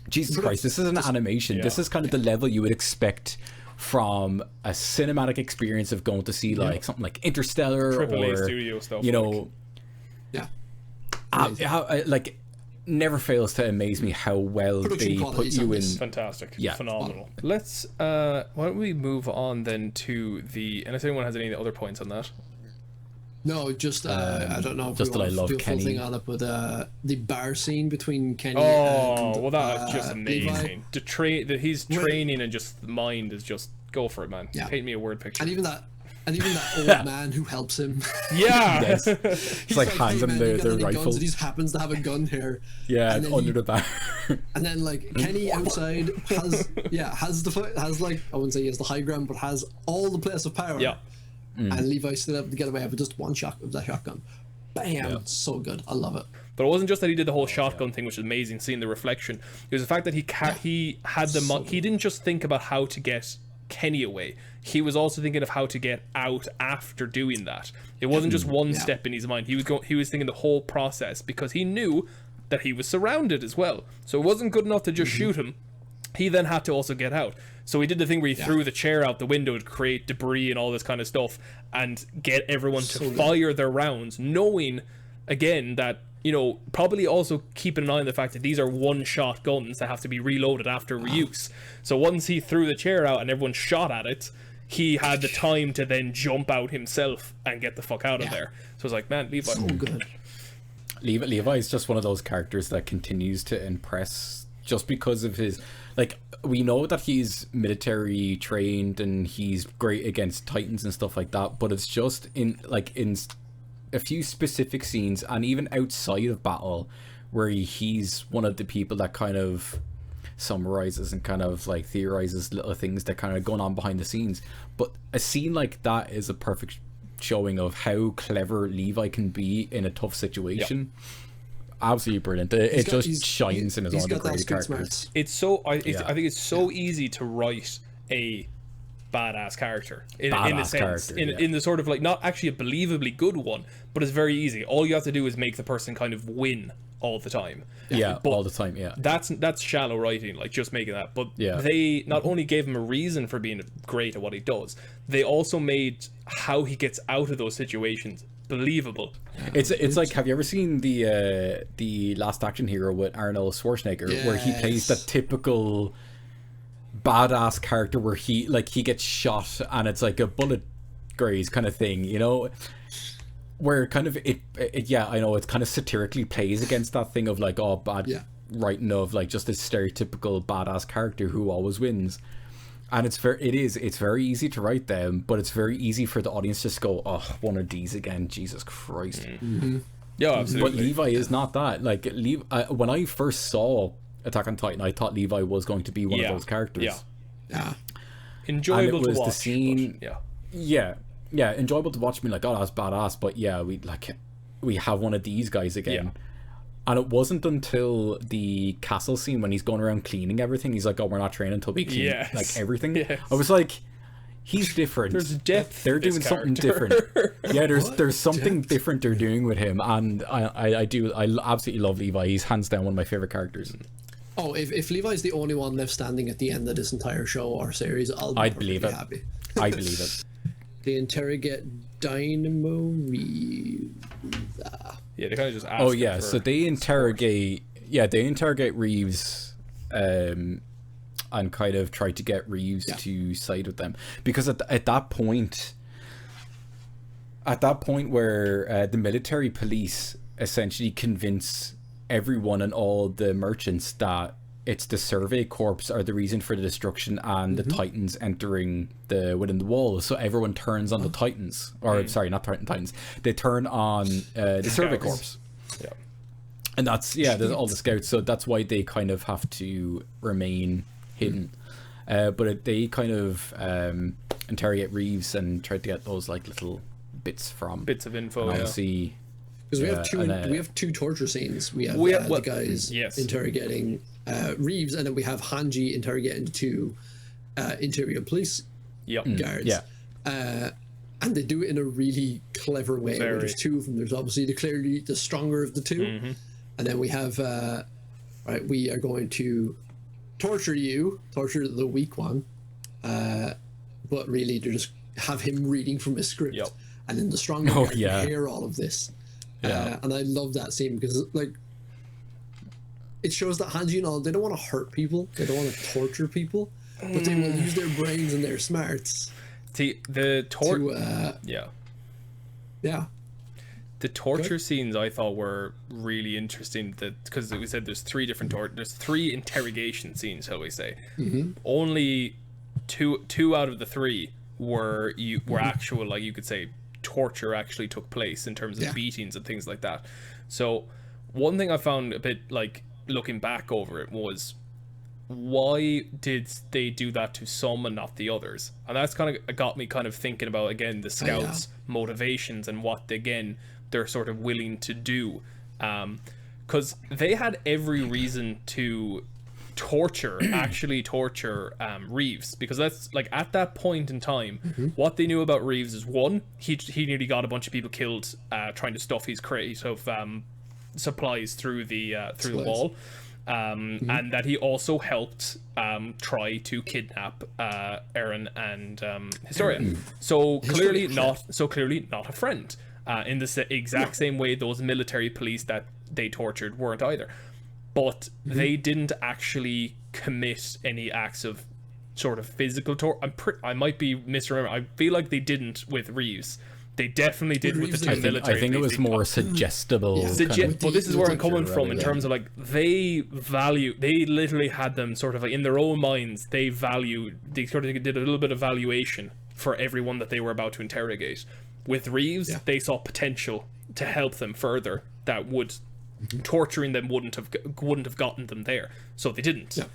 A: Jesus Christ, this is an animation. This is kind of the level you would expect from a cinematic experience of going to see like something like Interstellar
C: AAA
A: or
C: studio stuff,
A: you know. Like never fails to amaze me how well they put you in.
C: Fantastic. Phenomenal. Let's why don't we move on then to unless anyone has any other points on that.
B: No, just I don't know if
A: just
B: we
A: that I love
B: do a full
A: Kenny
B: thing on it, but the bar scene between Kenny
C: and
B: well,
C: that's just amazing. His training and just the mind is just, go for it, man. Paint me a word picture.
B: And even that old man who helps him.
A: Yes. He's like hands him the rifle.
B: He just happens to have a gun here.
A: Yeah, under the bar.
B: And then like Kenny outside has like, I wouldn't say he has the high ground, but has all the place of power.
C: Yeah.
B: And Levi's still able to get away with just one shot of that shotgun. Bam! So good. I love it.
C: But it wasn't just that he did the whole shotgun thing, which is amazing, seeing the reflection. It was the fact that he had he didn't just think about how to get Kenny away. He was also thinking of how to get out after doing that. It wasn't just one step in his mind. He was thinking the whole process, because he knew that he was surrounded as well. So it wasn't good enough to just shoot him. He then had to also get out. So he did the thing where he threw the chair out the window to create debris and all this kind of stuff, and get everyone to fire their rounds, knowing again that probably also keeping an eye on the fact that these are one-shot guns that have to be reloaded after reuse. So once he threw the chair out and everyone shot at it, he had the time to then jump out himself and get the fuck out of there. So it's like, man, Levi.
B: So good.
A: Levi is just one of those characters that continues to impress just because of his, like, we know that he's military trained and he's great against Titans and stuff like that, but it's just in a few specific scenes and even outside of battle where he's one of the people that kind of summarizes and kind of like theorizes little things that kind of going on behind the scenes. But a scene like that is a perfect showing of how clever Levi can be in a tough situation. Absolutely brilliant. It just shines in his own great characters.
C: It's so I think it's so easy to write a badass character in a sense, in the sort of like not actually a believably good one, but it's very easy. All you have to do is make the person kind of win all the time.
A: All the time.
C: That's shallow writing, like just making that. But they not only gave him a reason for being great at what he does, they also made how he gets out of those situations believable.
A: It's like, have you ever seen the Last Action Hero with Arnold Schwarzenegger, where he plays that typical badass character where he gets shot and it's like a bullet graze kind of thing, where kind of it I know it kind of satirically plays against that thing of like, writing of like just this stereotypical badass character who always wins. And it's very easy to write them, but it's very easy for the audience to just go, oh, one of these again, Jesus Christ.
C: Yeah, absolutely.
A: But Levi is not that. Like, when I first saw Attack on Titan, I thought Levi was going to be one of those characters.
C: Enjoyable
A: and it was
C: to watch.
A: The scene, enjoyable to watch. Me like, oh, that's badass. But yeah, we have one of these guys again. And it wasn't until the castle scene when he's going around cleaning everything, he's like, oh, we're not training until we clean like everything. I was like, he's different.
C: There's depth.
A: They're doing something different. There's something different they're doing with him, and I absolutely love Levi. He's hands down one of my favorite characters.
B: Oh, if Levi's the only one left standing at the end of this entire show or series, I'd believe it. Happy.
A: I believe it.
B: They interrogate Dynamo Reeves.
C: Yeah, they kind of just ask.
A: Oh yeah, so they interrogate. Support. Yeah, they interrogate Reeves, and kind of try to get Reeves to side with them, because at that point where the military police essentially convince everyone and all the merchants that it's the Survey Corps are the reason for the destruction and the Titans entering within the walls. So everyone turns on the Titans, or sorry, not Titans. They turn on the Survey Corps.
C: Yeah,
A: and that's there's all the scouts. So that's why they kind of have to remain hidden. But they kind of interrogate Reeves and try to get those like little bits
C: of info.
A: Obviously,
B: because we have two torture scenes. We have the guys interrogating Reeves, and then we have Hanji interrogating the two interior police guards. And they do it in a really clever way. Where there's two of them. There's obviously clearly the stronger of the two, and then we have we are going to torture the weak one, but really they just have him reading from a script, and then the stronger guy can hear all of this. And I love that scene because like it shows that Hanji and all, they don't want to hurt people, they don't want to torture people, but they will use their brains and their smarts.
C: The torture scenes I thought were really interesting, because we said there's three different there's three interrogation scenes, shall we say. Only two out of the three were actual, like you could say, torture actually took place in terms of beatings and things like that. So one thing I found a bit like looking back over it was, why did they do that to some and not the others? And that's kind of got me kind of thinking about, again, the scouts' motivations and what they're sort of willing to do, because they had every reason to actually torture Reeves, because that's like at that point in time, what they knew about Reeves is, one, he nearly got a bunch of people killed trying to stuff his crate of supplies through the wall, and that he also helped try to kidnap Eren and Historia. So clearly not a friend. In the exact same way those military police that they tortured weren't either. But they didn't actually commit any acts of sort of physical torture. I might be misremembering. I feel like they didn't with Reeves. They definitely did with the two military.
A: I think it was more suggestible.
C: But this is where I'm coming from in terms of like they literally had them sort of like in their own minds. They sort of did a little bit of valuation for everyone that they were about to interrogate. With Reeves, they saw potential to help them further. That would torturing them wouldn't have gotten them there, so they didn't. Yeah.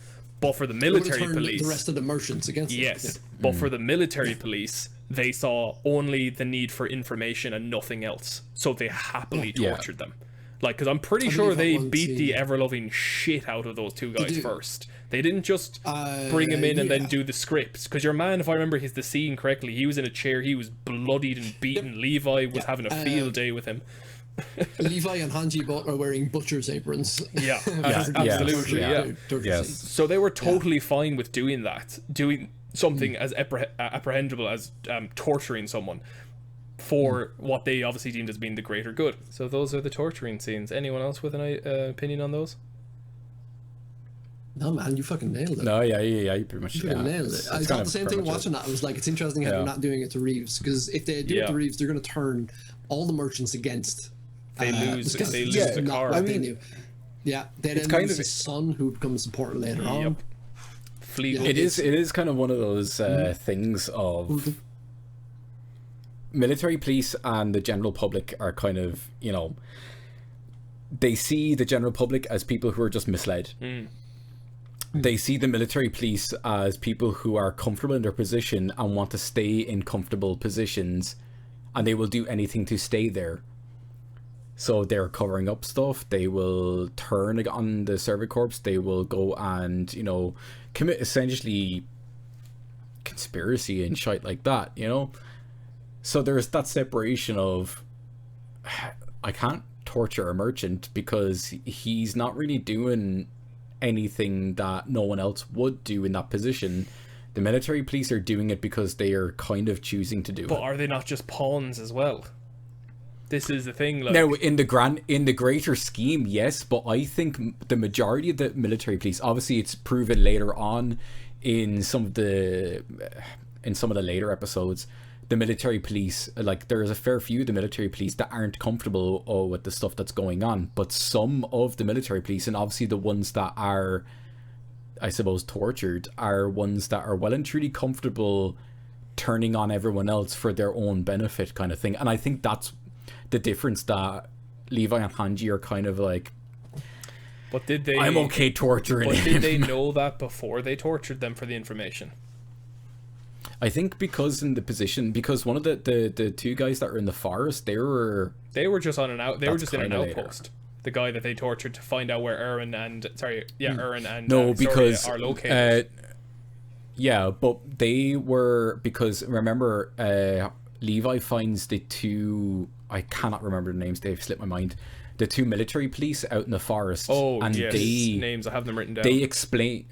C: But for the military police,
B: the rest of the merchants against them.
C: Yes, but for the military police, they saw only the need for information and nothing else. So they happily tortured them. Like, because I'm pretty sure they beat the ever-loving shit out of those two guys first. They didn't just bring him in and then do the scripts. Because your man, if I remember the scene correctly, he was in a chair, he was bloodied and beaten. Levi was having a field day with him.
B: Levi and Hanji both are wearing butcher's aprons.
C: Yeah, absolutely.
A: Yes.
C: So they were totally fine with doing that, doing something as apprehendable as torturing someone for what they obviously deemed as being the greater good. So those are the torturing scenes. Anyone else with an opinion on those?
B: No, man, you fucking nailed it.
A: No, you pretty much
B: nailed it. I thought the same thing watching that. I was like, it's interesting how they're not doing it to Reeves, because if they do it to Reeves, they're going to turn all the merchants against.
C: They lose the car.
B: I mean, they then lose his son, who becomes important later on.
A: It is kind of one of those things of military police and the general public are kind of, you know, they see the general public as people who are just misled. They see the military police as people who are comfortable in their position and want to stay in comfortable positions, and they will do anything to stay there. So they're covering up stuff. They will turn on the Service Corps. They will go and, you know, commit essentially conspiracy and shit like that, you know? So there's that separation of, I can't torture a merchant because he's not really doing anything that no one else would do in that position. The military police are doing it because they are kind of choosing to do it.
C: But are they not just pawns as well? This is the thing. Like...
A: Now, in the greater scheme, yes, but I think the majority of the military police, obviously, it's proven later on in some of the later episodes, the military police, like, there's a fair few of the military police that aren't comfortable with the stuff that's going on. But some of the military police, and obviously the ones that are, I suppose, tortured, are ones that are well and truly comfortable turning on everyone else for their own benefit, kind of thing. And I think that's the difference, that Levi and Hanji are kind of like,
C: but did they?
A: I'm okay torturing.
C: But did they know that before they tortured them for the information?
A: I think because in the position, because one of the two guys that were in the forest, they were
C: just on an out. They were just in an outpost. Later. The guy that they tortured to find out where Aaron and
A: because
C: are located.
A: But they were, because remember, Levi finds the two, I cannot remember the names, they've slipped my mind, the two military police out in the forest.
C: Oh, and yes, names, I have them written down.
A: They explain,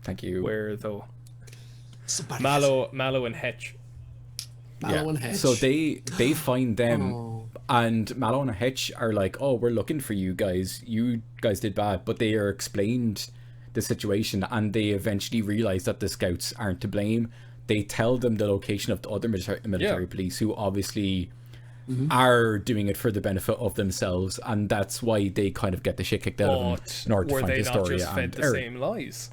A: thank you.
C: Where though? Mallow and Hetch.
B: Mallow and Hetch.
A: So they find them, and Mallow and Hetch are like, oh, we're looking for you guys. You guys did bad. But they are explained the situation, and they eventually realize that the scouts aren't to blame. They tell them the location of the other military police, who obviously are doing it for the benefit of themselves, and that's why they kind of get the shit kicked out of them in order to find Historia.
C: Were they not just fed the same lies?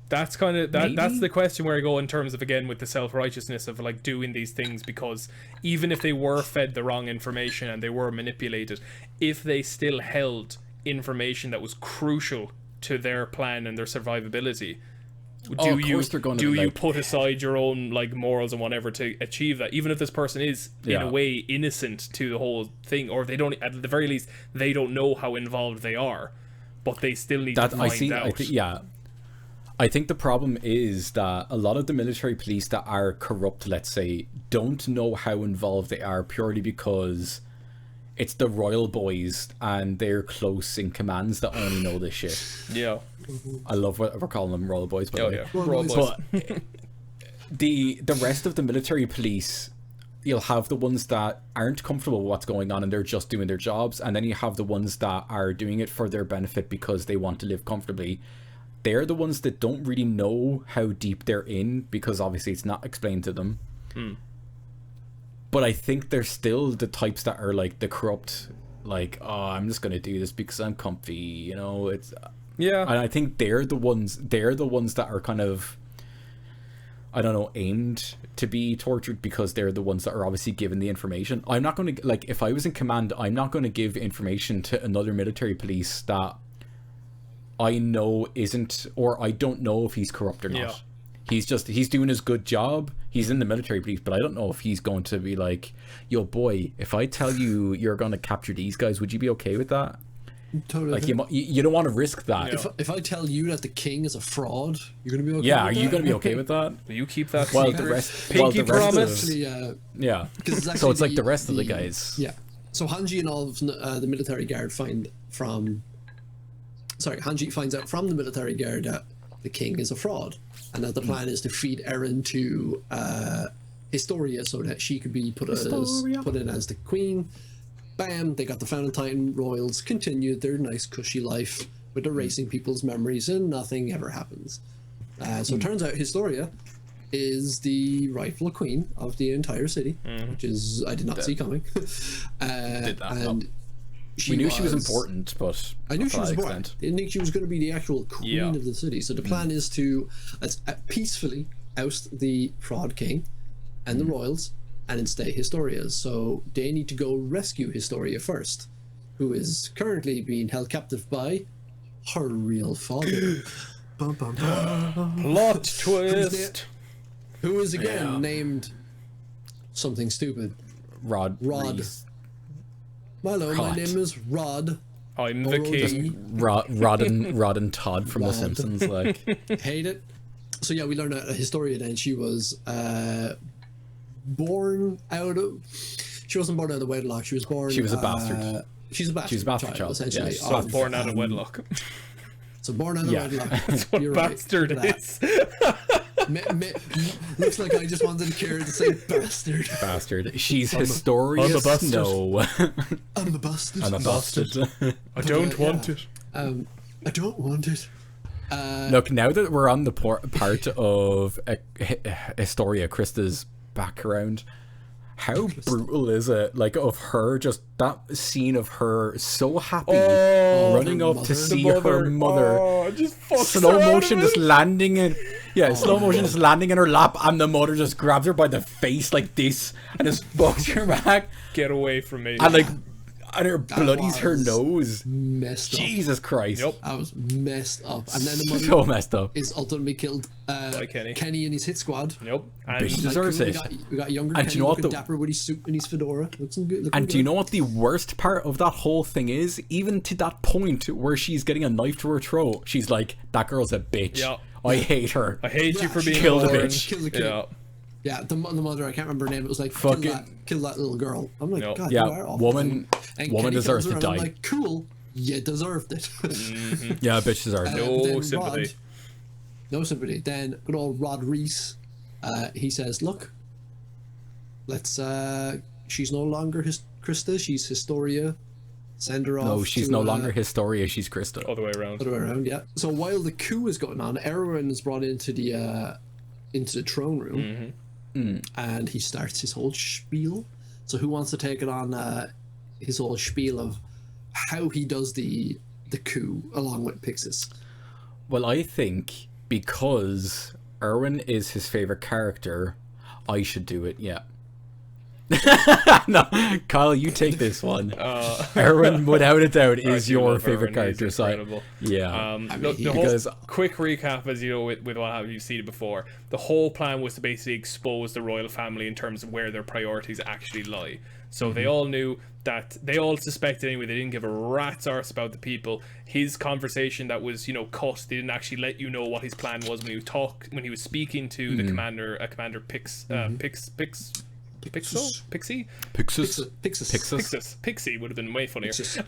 C: That's kind of that's the question where I go in terms of, again, with the self-righteousness of like doing these things, because even if they were fed the wrong information and they were manipulated, if they still held information that was crucial to their plan and their survivability, do you put aside your own like morals and whatever to achieve that, even if this person is in a way innocent to the whole thing, or they don't, at the very least they don't know how involved they are, but they still need to find out.
A: I think the problem is that a lot of the military police that are corrupt, let's say, don't know how involved they are, purely because it's the royal boys and they're close in commands that only know this shit.
C: Yeah.
A: I love what we're calling them, royal boys.
C: Royal boys.
A: But the rest of the military police, you'll have the ones that aren't comfortable with what's going on and they're just doing their jobs, and then you have the ones that are doing it for their benefit because they want to live comfortably. They're the ones that don't really know how deep they're in, because obviously it's not explained to them. But I think they're still the types that are like the corrupt, like, oh, I'm just gonna do this because I'm comfy, you know. It's
C: Yeah.
A: and I think they're the ones that are kind of, I don't know, aimed to be tortured, because they're the ones that are obviously given the information. I'm not going to, like, if I was in command, I'm not going to give information to another military police that I know isn't, or I don't know if he's corrupt or not.
C: Yeah.
A: He's doing his good job. He's in the military police, but I don't know if he's going to be like, yo, boy, if I tell you you're going to capture these guys, would you be okay with that?
B: Totally.
A: Like, you don't want to risk that.
C: Yeah.
B: If I tell you that the king is a fraud, you're gonna be okay.
A: Yeah, are
B: with
A: you
B: that?
A: going to be okay with that?
C: Will you keep that
A: Well,
C: secret?
A: the rest,
C: Pinky
A: well, the rest
C: promise?
A: of,
B: Actually,
A: yeah.
B: 'cause it's
A: So
B: actually
A: it's like the rest of the guys.
B: Yeah. So Hanji and all of the military guard Hanji finds out from the military guard that the king is a fraud, and that the plan is to feed Eren to Historia so that she could be put in as the queen. Bam! They got the Fountain Titan royals, continued their nice cushy life with erasing people's memories, and nothing ever happens. So it turns out Historia is the rightful queen of the entire city, which is I did not see coming.
A: Did that,
B: and
A: We knew she was important, but
B: I knew she was important.
A: extent.
B: Didn't think she was going to be the actual queen
C: Yeah.
B: of the city. So the plan is to peacefully oust the fraud king and the royals, and then stay Historia. So they need to go rescue Historia first, who is currently being held captive by her real father. Bum, bum, bum.
C: Plot twist.
B: Who is again named something stupid.
A: Rod.
B: Rod. Hello, my
A: Rod.
B: name is Rod.
C: I'm the king.
A: Rod and Todd from The
B: Rod.
A: Simpsons, like.
B: Hate it. So yeah, we learned that Historia then she was born out of. She wasn't born out of wedlock. She was born.
A: She was a bastard.
B: She's a bastard.
A: She was a bastard child,
B: essentially.
A: yes.
C: So born out of wedlock.
B: So born out of
A: Yeah.
B: wedlock.
C: That's what
B: You're right
C: bastard
B: for that.
C: is.
B: Looks like I just wanted to care to say bastard.
A: Bastard. She's Historia
C: I'm a bastard.
A: Snow.
B: I'm a bastard.
A: I'm a bastard.
C: I don't
B: yeah.
C: want it.
B: I don't want it.
A: Look, now that we're on the part of Historia, Krista's background, how brutal is it? Like, of her, just that scene of her so happy, running
B: her
A: up
B: mother.
A: to see her mother.
C: Oh, just fucks
A: Slow
C: her out of
A: motion just
C: it.
A: landing in, slow motion just landing in her lap, and the mother just grabs her by the face like this and just fucks her back,
C: Get away from me.
A: and like, and her bloodies her
B: was
A: nose.
B: Messed up.
A: Jesus Christ!
C: Yep.
B: I was messed up. And then the mother
A: So messed up.
B: is ultimately killed.
C: By Kenny.
B: Kenny and his hit squad.
C: Nope.
A: Bitch
C: And
A: deserves
B: we
A: it.
B: got younger
A: And
B: Kenny
A: do you know what
B: looking
A: the-
B: dapper with his suit and his fedora. Looking good.
A: And do you know what the worst part of that whole thing is? Even to that point where she's getting a knife to her throat, she's like, "That girl's a bitch.
C: Yeah.
A: I hate her."
C: I hate you for
B: she
C: being
A: killed a
C: born.
A: bitch.
B: Killed a kid.
C: Yeah.
B: Yeah, the mother, I can't remember her name. It was like,
A: Fucking-
B: kill that little girl. I'm like,
C: Nope.
B: God,
A: Yeah,
B: you are awful.
A: woman
B: And
A: woman
B: Kenny
A: deserves
B: kills
A: to
B: her, and
A: die.
B: I'm like, cool, you deserved it.
A: Yeah, bitch deserves it.
C: No
B: Then
C: sympathy.
B: Rod, no sympathy. Then good old Rod Reese, he says, look, let's, she's no longer Krista, she's Historia. Send her off.
A: No, she's
B: to,
A: no longer Historia, she's Krista.
C: Other way around.
B: Other way around, yeah. So while the coup is going on, Erwin is brought into the throne room, and he starts his whole spiel. So who wants to take it on? His whole spiel of how he does the coup along with Pixis.
A: Well, I think because Erwin is his favorite character, I should do it. Yeah. No, Kyle, you take this one. Erwin, without a doubt, is
C: I do
A: your
C: love
A: favorite
C: Erwin, he's
A: character. So,
C: incredible.
A: yeah.
C: The
A: because-
C: whole quick recap, as you know, with what have you seen it before. The whole plan was to basically expose the royal family in terms of where their priorities actually lie. So they all knew that, they all suspected anyway. They didn't give a rat's arse about the people. His conversation that was, cut. They didn't actually let you know what his plan was when he was speaking to the commander, Commander Pix. Pixel? Pixie? Pixie would have been way funnier.
A: Pixel.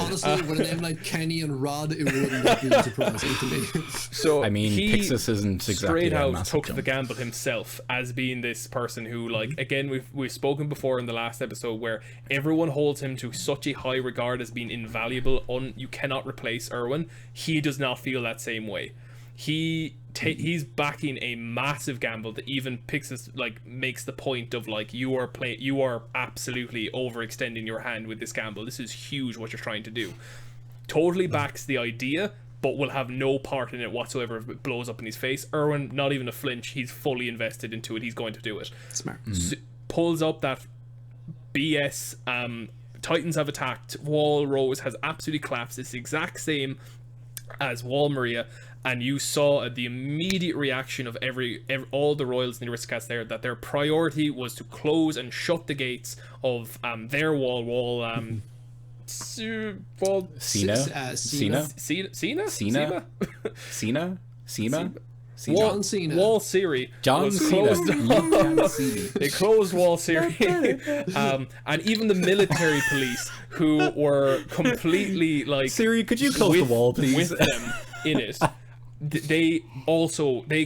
B: Honestly, with a name like Kenny and Rod, it wouldn't have been surprising to me.
C: So
A: I mean,
C: he
A: Pixis isn't exactly
C: straight
A: a
C: out
A: massive
C: took
A: jump.
C: the gamble himself as being this person who, like, again, we've spoken before in the last episode where everyone holds him to such a high regard as being invaluable. You cannot replace Erwin. He does not feel that same way. He's backing a massive gamble that even Pixis like makes the point of like you are absolutely overextending your hand with this gamble. This is huge what you're trying to do. Totally backs the idea, but will have no part in it whatsoever if it blows up in his face. Erwin, not even a flinch. He's fully invested into it. He's going to do it.
B: Smart.
C: Pulls up that BS. Titans have attacked. Wall Rose has absolutely collapsed. It's the exact same as Wall Maria. And you saw the immediate reaction of all the royals and the aristocrats there that their priority was to close and shut the gates of their Sina.
B: John Cena.
C: Wall Siri
A: John
C: was
A: Cena.
C: closed
A: You can't see me.
C: They closed Wall Siri. And even the military police who were completely like
A: Siri, could you close the wall, please?
C: with them in it. They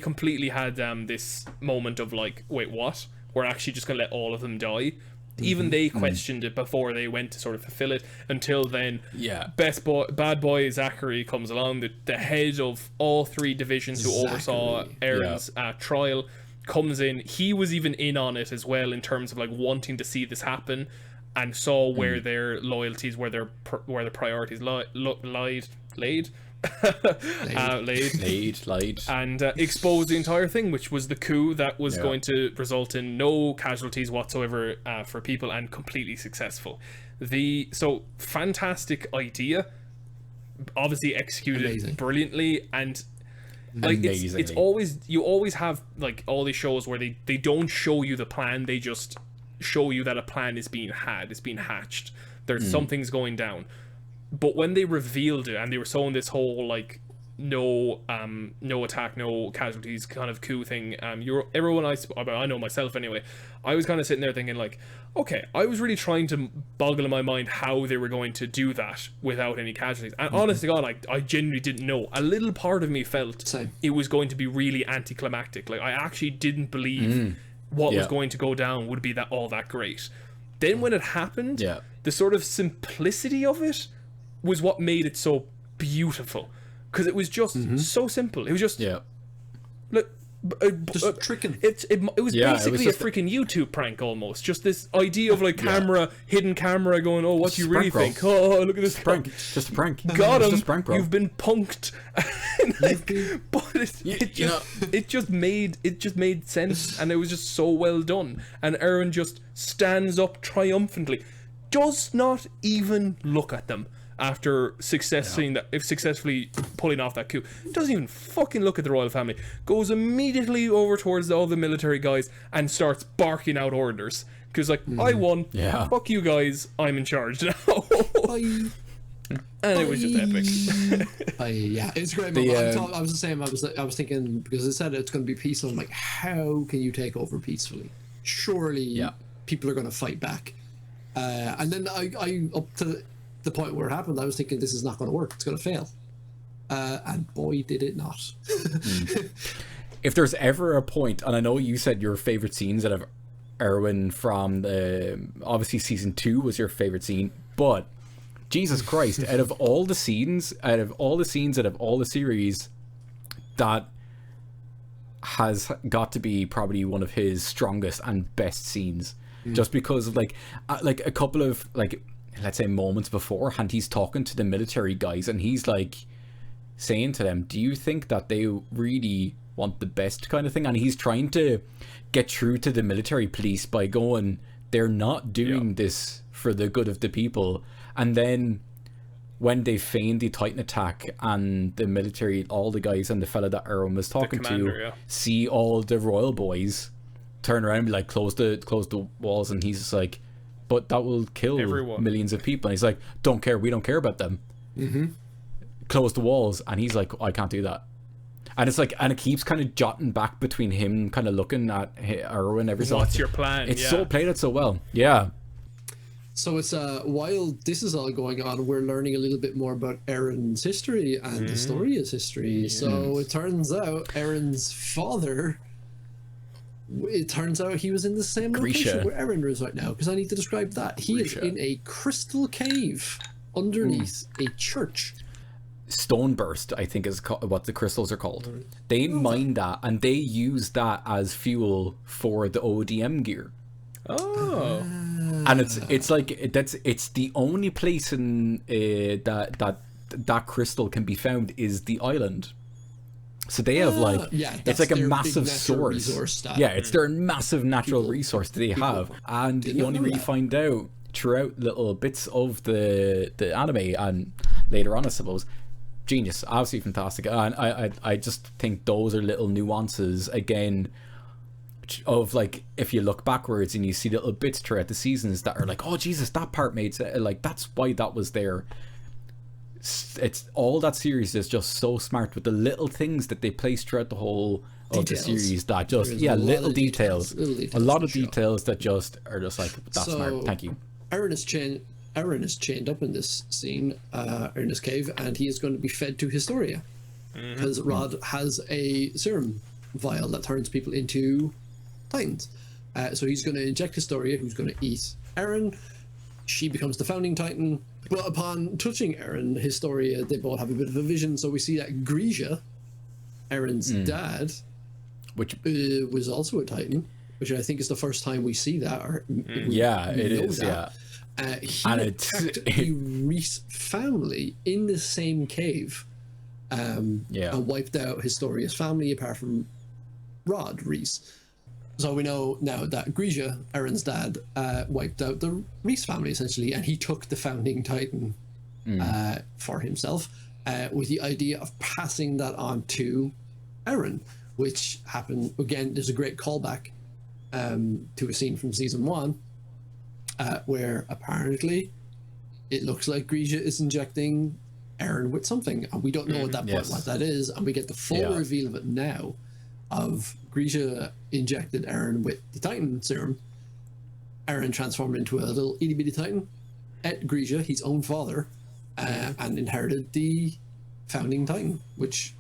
C: completely had this moment of like, wait, what? We're actually just gonna let all of them die. Even they questioned it before they went to sort of fulfill it. Until then, bad boy Zachary comes along, the head of all three divisions who oversaw Aaron's trial, comes in. He was even in on it as well in terms of like wanting to see this happen, and saw where their loyalties, where their priorities laid. And exposed the entire thing, which was the coup that was going to result in no casualties whatsoever for people, and completely successful. So fantastic idea, obviously executed brilliantly, and like it's always, you always have like all these shows where they don't show you the plan, they just show you that a plan is being hatched, there's something's going down. But when they revealed it and they were showing this whole like no attack, no casualties kind of coup thing, everyone I know myself anyway, I was kind of sitting there thinking like, okay, I was really trying to boggle in my mind how they were going to do that without any casualties. And honest to God, I genuinely didn't know. A little part of me felt it was going to be really anticlimactic. Like I actually didn't believe what was going to go down would be that great. Then when it happened, the sort of simplicity of it was what made it so beautiful, because it was just so simple. It was just look,
B: just tricking.
C: It was basically a freaking YouTube prank almost. Just this idea of like hidden camera going, oh, what do you really think? Oh, look at this prank.
A: Just a prank.
C: Got him.
A: Just a prank, bro.
C: You've been punked. But it just made sense, and it was just so well done. And Aaron just stands up triumphantly, does not even look at them after successfully pulling off that coup. Doesn't even fucking look at the royal family. Goes immediately over towards all the military guys and starts barking out orders. Because like, I won. Fuck you guys. I'm in charge now.
B: Bye.
C: And it was just epic.
B: It's great. I was the same. I was thinking, because it said it's going to be peaceful. I'm like, how can you take over peacefully? Surely people are going to fight back. And then I up to the point where it happened, I was thinking this is not going to work. It's going to fail. And boy, did it not.
A: If there's ever a point, and I know you said your favorite scenes out of Erwin from obviously season 2 was your favorite scene, but Jesus Christ, out of all the series, that has got to be probably one of his strongest and best scenes, just because of like a couple of like, let's say, moments beforehand, he's talking to the military guys and he's like saying to them, do you think that they really want the best kind of thing? And he's trying to get through to the military police by going, they're not doing this for the good of the people. And then when they feign the Titan attack and the military, all the guys and the fella that Aaron was talking to see all the royal boys turn around and be like, close the walls, and he's just like, but that will kill millions of people. And he's like, we don't care about them. Close the walls. And he's like, I can't do that. And it's like, and it keeps kind of jotting back between him kind of looking at Erwin every so
C: What's your plan?
A: It's so played it so well. Yeah.
B: So it's while this is all going on, we're learning a little bit more about Erin's history and Historia's history. So it turns out Erin's father, it turns out he was in the same location where Erin is right now, because I need to describe that. He is in a crystal cave underneath a church.
A: Stoneburst, I think, is what the crystals are called. They mine that, and they use that as fuel for the ODM gear.
C: Oh,
A: and it's like it's the only place in that crystal can be found is the island. So they have it's like a massive source. Yeah, it's their massive natural resource that they have, and you only really find out throughout little bits of the anime and later on, I suppose. Genius, absolutely fantastic. And I just think those are little nuances again of, like, if you look backwards and you see little bits throughout the seasons that are like, oh Jesus, that part made sense, like that's why that was there. It's all that series is just so smart with the little things that they place throughout the whole of the series that just little details, a lot of details that just are just like, that's smart. Thank you.
B: Eren is chained up in this scene, in this cave, and he is going to be fed to Historia, because Rod has a serum vial that turns people into Titans. So he's going to inject Historia, who's going to eat Eren. She becomes the founding Titan, but upon touching Eren, Historia, they both have a bit of a vision. So we see that Grisha, Eren's dad,
A: which
B: was also a Titan, which I think is the first time we see that.
A: It is.
B: That. He attacked the Reese family in the same cave, and wiped out Historia's family apart from Rod Reese. So we know now that Grisha, Eren's dad, wiped out the Reese family essentially, and he took the founding Titan for himself, with the idea of passing that on to Eren, which happened again. There's a great callback to a scene from season 1. Where apparently it looks like Grisha is injecting Eren with something, and we don't know at that point what that is, and we get the full reveal of it now, of Grisha injected Eren with the Titan serum. Eren transformed into a little itty bitty Titan, ate Grisha, his own father, and inherited the founding Titan, which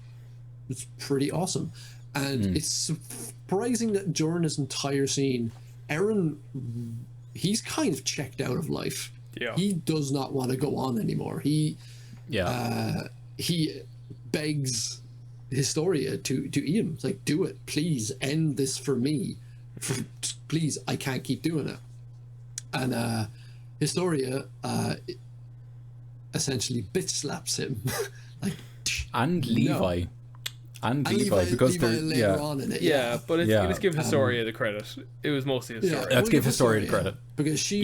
B: was pretty awesome. And it's surprising that during this entire scene, Eren, he's kind of checked out of life. Yeah. He does not want to go on anymore. He begs Historia to eat him. It's like, do it. Please end this for me. Please, I can't keep doing it. And Historia essentially bitch slaps him. like,
A: and Levi.
B: No.
A: And Levi, because
B: Levi later on in it.
C: But let's give Historia the credit. It was mostly Historia.
A: Let's give Historia the credit.
B: Because she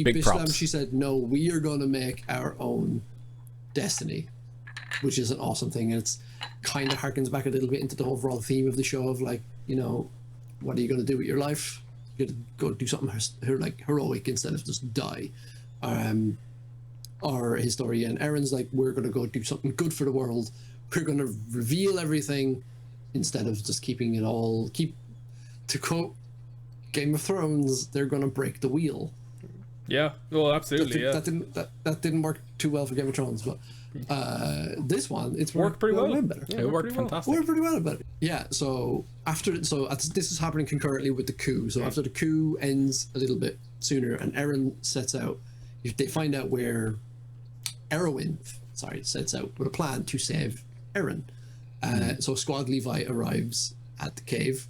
A: big props.
B: She said, no, we are going to make our own destiny, which is an awesome thing. And it's kind of harkens back a little bit into the overall theme of the show of, like, you know, what are you going to do with your life? You're going to go do something heroic instead of just die. Or Historia and Eren's like, we're going to go do something good for the world. We're going to reveal everything instead of just keeping it all. To quote Game of Thrones, they're going to break the wheel.
C: Yeah, well, absolutely.
B: That didn't work too well for Game of Thrones, but this one, it's
C: worked pretty well.
B: Better.
A: Yeah, it worked fantastic.
B: Worked pretty well about it. Yeah. So this is happening concurrently with the coup. So after the coup ends a little bit sooner, and Eren sets out, if they find out where Erwin sets out with a plan to save Eren. So Squad Levi arrives at the cave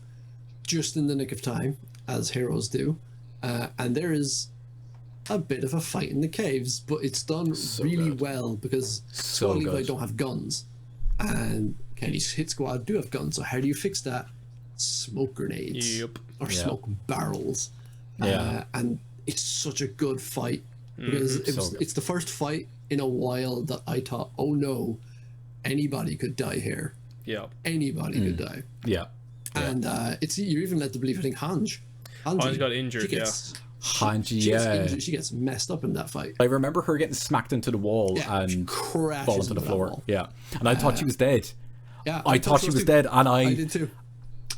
B: just in the nick of time, as heroes do, and there is a bit of a fight in the caves, but it's done really well because Squad Levi don't have guns, and Kenny's hit squad do have guns. So how do you fix that? Smoke grenades or smoke barrels. And it's such a good fight because it's the first fight in a while that I thought, oh no, anybody could die here. Yeah, anybody could die.
A: Yeah,
B: and you even led to believe, I think Hanji
C: got injured.
A: Hanji,
B: she gets messed up in that fight.
A: I remember her getting smacked into the wall and falling to the floor. Yeah, and I thought she was dead.
B: Yeah,
A: I thought she was dead, and
B: I
A: I
B: did too.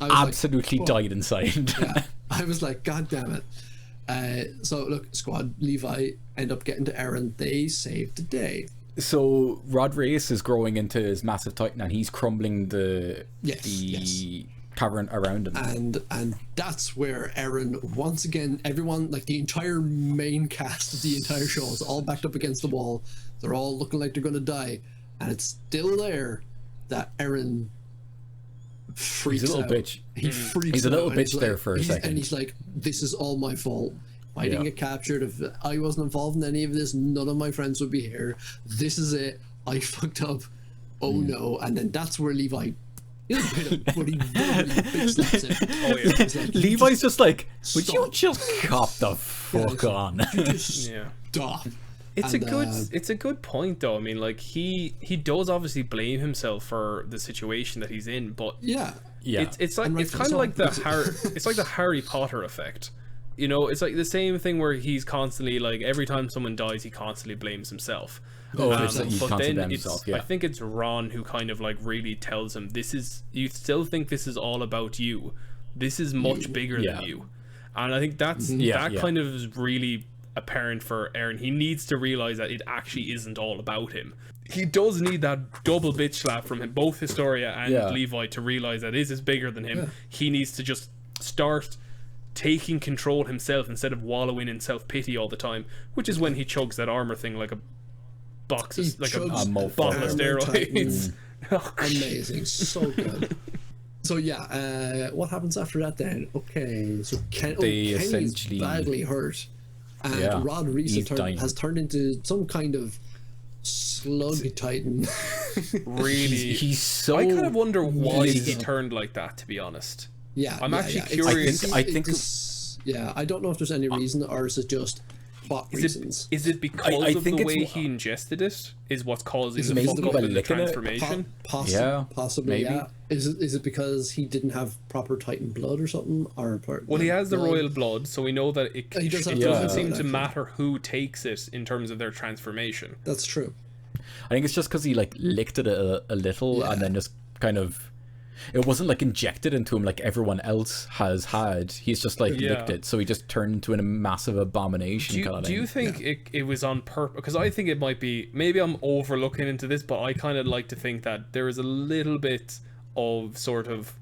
B: I was
A: absolutely
B: like, "Whoa."
A: died inside.
B: Yeah, I was like, God damn it. So look, Squad, Levi end up getting to Aaron. They saved the day.
A: So Rodriguez is growing into his massive titan, and he's crumbling the cavern around him.
B: And that's where Aaron, once again, everyone, like the entire main cast of the entire show is all backed up against the wall. They're all looking like they're gonna die, and it's still there that Aaron freaks
A: He's a little
B: out.
A: bitch.
B: He freaks
A: He's a little
B: out, and
A: bitch
B: he's
A: there
B: like-
A: for a second.
B: And he's like, this is all my fault. If I didn't get captured, if I wasn't involved in any of this, none of my friends would be here. This is it. I fucked up. Oh no. And then that's where Levi, he doesn't hit him, but he verbally bitch slaps him.
C: Oh yeah.
B: He's like, "You
A: Levi's just like, would you
B: stop."
A: just cop the fuck on?
B: just
C: Yeah.
B: stop.
C: It's
B: And,
C: a good point though. I mean, like he does obviously blame himself for the situation that he's in, but
B: Yeah.
A: Yeah.
C: it's like
B: And
C: it's
B: rightfully
C: kind of
B: so,
C: like
B: because-
C: it's like the Harry Potter effect. You know, it's like the same thing where he's constantly like every time someone dies, he constantly blames himself.
A: Oh, it's like he
C: but
A: constantly
C: then
A: blames
C: it's
A: himself, yeah.
C: I think it's Ron who kind of like really tells him you still think this is all about you. This is much bigger
A: Yeah.
C: than you. And I think that's
A: Yeah,
C: that
A: yeah.
C: kind of is really apparent for Aaron. He needs to realize that it actually isn't all about him. He does need that double bitch slap from him, both Historia and
A: Yeah.
C: Levi, to realize that this is bigger than him. He needs to just start taking control himself instead of wallowing in self-pity all the time, which is when he chugs that armor thing like a box
B: He
C: of, like a
B: chugs
C: bottle of
B: Armor
C: steroids.
B: Amazing. So good. So yeah, what happens after that then? Okay, so
A: They
B: Kenny's
A: essentially-
B: badly hurt, and
A: Yeah,
B: Rod Reese
A: he's dying.
B: has turned into some kind of slug titan.
C: Really,
A: He's so.
C: I kind of wonder why he
A: He's-
C: turned like that, to be honest.
B: Yeah,
C: I'm
B: yeah,
C: actually
B: yeah.
C: curious.
A: I think-
B: yeah, I don't know if there's any reason, or is it just plot reasons?
C: Is it because
A: I
C: of
A: think
C: the
A: it's
C: way
A: mo-
C: he ingested it is what's causing
B: Is it
C: the
B: maybe
C: fuck
B: by
C: up in the
A: licking it?
C: transformation?
A: Yeah,
B: Possibly.
A: maybe.
B: Yeah. Is it because he didn't have proper Titan blood or something, or
C: Well, he has the royal blood, so we know that it
B: He does have
C: it
B: the
C: doesn't
A: royal
C: seem
B: blood,
C: to
B: actually.
C: matter who takes it in terms of their transformation.
B: That's true.
A: I think it's just because he like licked it a little, and then just kind of. It wasn't like injected into him like everyone else has had. He's just like
C: Yeah.
A: licked it, so he just turned into a massive abomination
C: Do you,
A: kind of
C: do you
A: thing.
C: think it was on purpose? Because I think it might be. Maybe I'm overlooking into this, but I kind of like to think that there is a little bit of sort of.